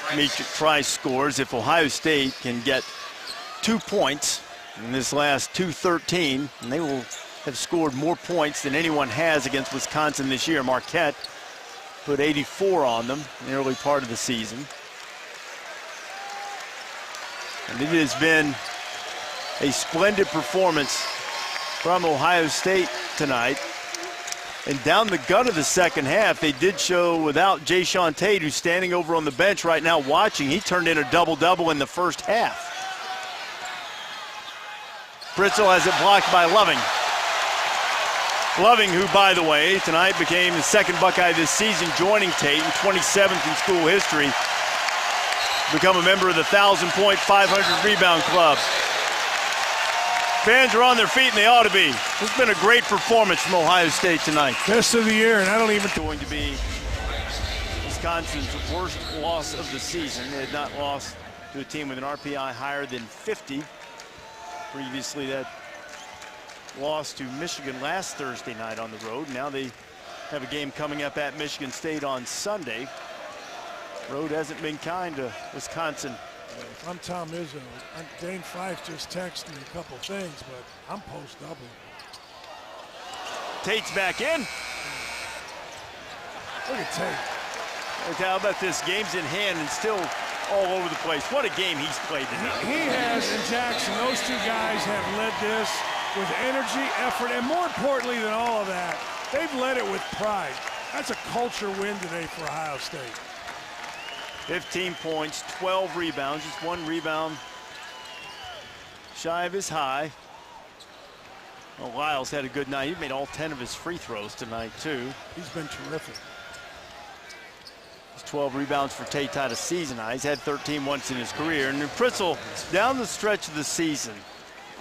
Demetric Price scores. If Ohio State can get 2 points in this last 2-13, and they will have scored more points than anyone has against Wisconsin this year. Marquette put 84 on them in the early part of the season. And it has been a splendid performance from Ohio State tonight. And down the gut of the second half, they did show without Jayshawn Tate, who's standing over on the bench right now watching. He turned in a double-double in the first half. Pritzl has it blocked by Loving. Loving, who, by the way, tonight became the second Buckeye this season, joining Tate in 27th in school history. Become a member of the 1,000-point, 500-rebound club. Fans are on their feet, and they ought to be. It's been a great performance from Ohio State tonight. Best of the year, and I don't even. Going to be Wisconsin's worst loss of the season. They had not lost to a team with an RPI higher than 50. Previously, that loss to Michigan last Thursday night on the road. Now they have a game coming up at Michigan State on Sunday. Road hasn't been kind to Wisconsin. If I'm Tom Izzo, Dane Fife just texted me a couple things, but I'm post-double. Tate's back in. Look at Tate. Okay, how about this? Game's in hand and still all over the place. What a game he's played tonight. He has, and Jackson, those two guys have led this with energy, effort, and more importantly than all of that, they've led it with pride. That's a culture win today for Ohio State. 15 points, 12 rebounds, just one rebound shy of his high. Well, Lyles had a good night. He made all 10 of his free throws tonight, too. He's been terrific. 12 rebounds for Tate, tied a season high. He's had 13 once in his career. And Pritzl, down the stretch of the season,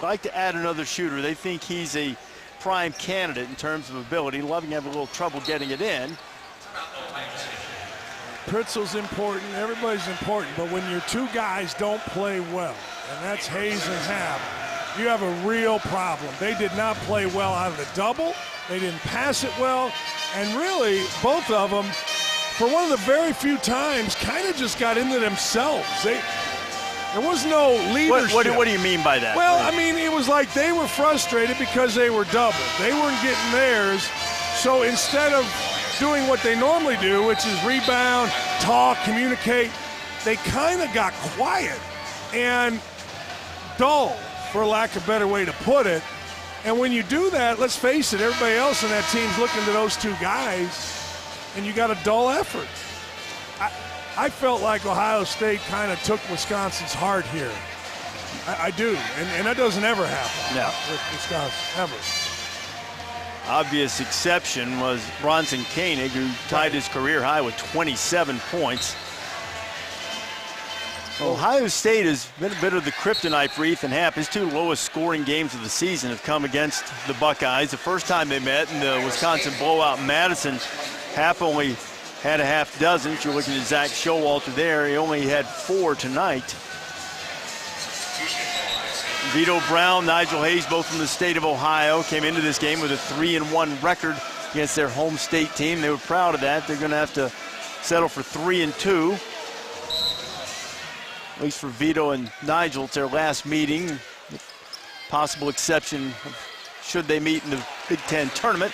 like to add another shooter. They think he's a prime candidate in terms of ability. Loving to have a little trouble getting it in. Pritzl's important. Everybody's important. But when your two guys don't play well, and that's Hayes and Happ, you have a real problem. They did not play well out of the double. They didn't pass it well. And really, both of them, for one of the very few times, kind of just got into themselves. There was no leadership. What do you mean by that? Well, I mean, it was like they were frustrated because they were doubled. They weren't getting theirs. So instead of doing what they normally do, which is rebound, talk, communicate, they kind of got quiet and dull, for lack of a better way to put it. And when you do that, let's face it, everybody else in that team's looking to those two guys, and you got a dull effort. I felt like Ohio State kind of took Wisconsin's heart here. I do, and that doesn't ever happen with Wisconsin, ever. Obvious exception was Bronson Koenig, who tied his career high with 27 points. Ohio State has been a bit of the kryptonite for Ethan Happ. His two lowest scoring games of the season have come against the Buckeyes. The first time they met in the Wisconsin blowout in Madison, Happ only had a half dozen. If you're looking at Zach Showalter there, he only had 4 tonight. Vito Brown, Nigel Hayes, both from the state of Ohio, came into this game with a 3-1 record against their home state team. They were proud of that. They're going to have to settle for 3-2. At least for Vito and Nigel, it's their last meeting. Possible exception should they meet in the Big Ten tournament.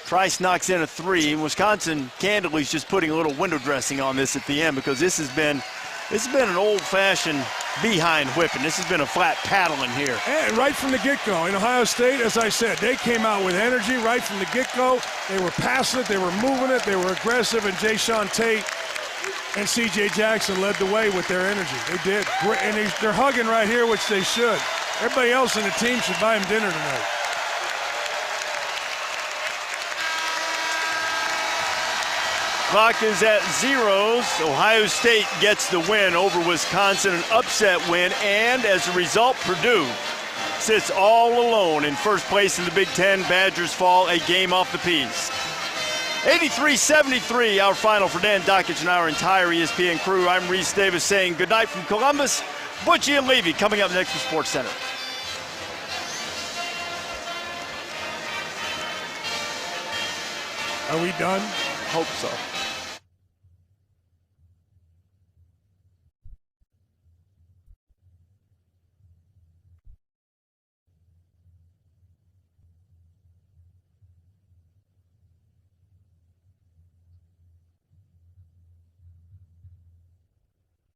Trice knocks in a 3. Wisconsin, candidly, is just putting a little window dressing on this at the end because this has been an old-fashioned behind whipping. This has been a flat paddling here. And right from the get-go, in Ohio State, as I said, they came out with energy right from the get-go. They were passing it, they were moving it, they were aggressive, and Jayshawn Tate and C.J. Jackson led the way with their energy. They did. And they're hugging right here, which they should. Everybody else in the team should buy them dinner tonight. Clock is at zeros. Ohio State gets the win over Wisconsin, an upset win, and as a result, Purdue sits all alone in first place in the Big Ten. Badgers fall a game off the piece. 83-73, our final for Dan Dakich and our entire ESPN crew. I'm Reese Davis saying goodnight from Columbus. Butchie and Levy coming up next from SportsCenter. Are we done? Hope so.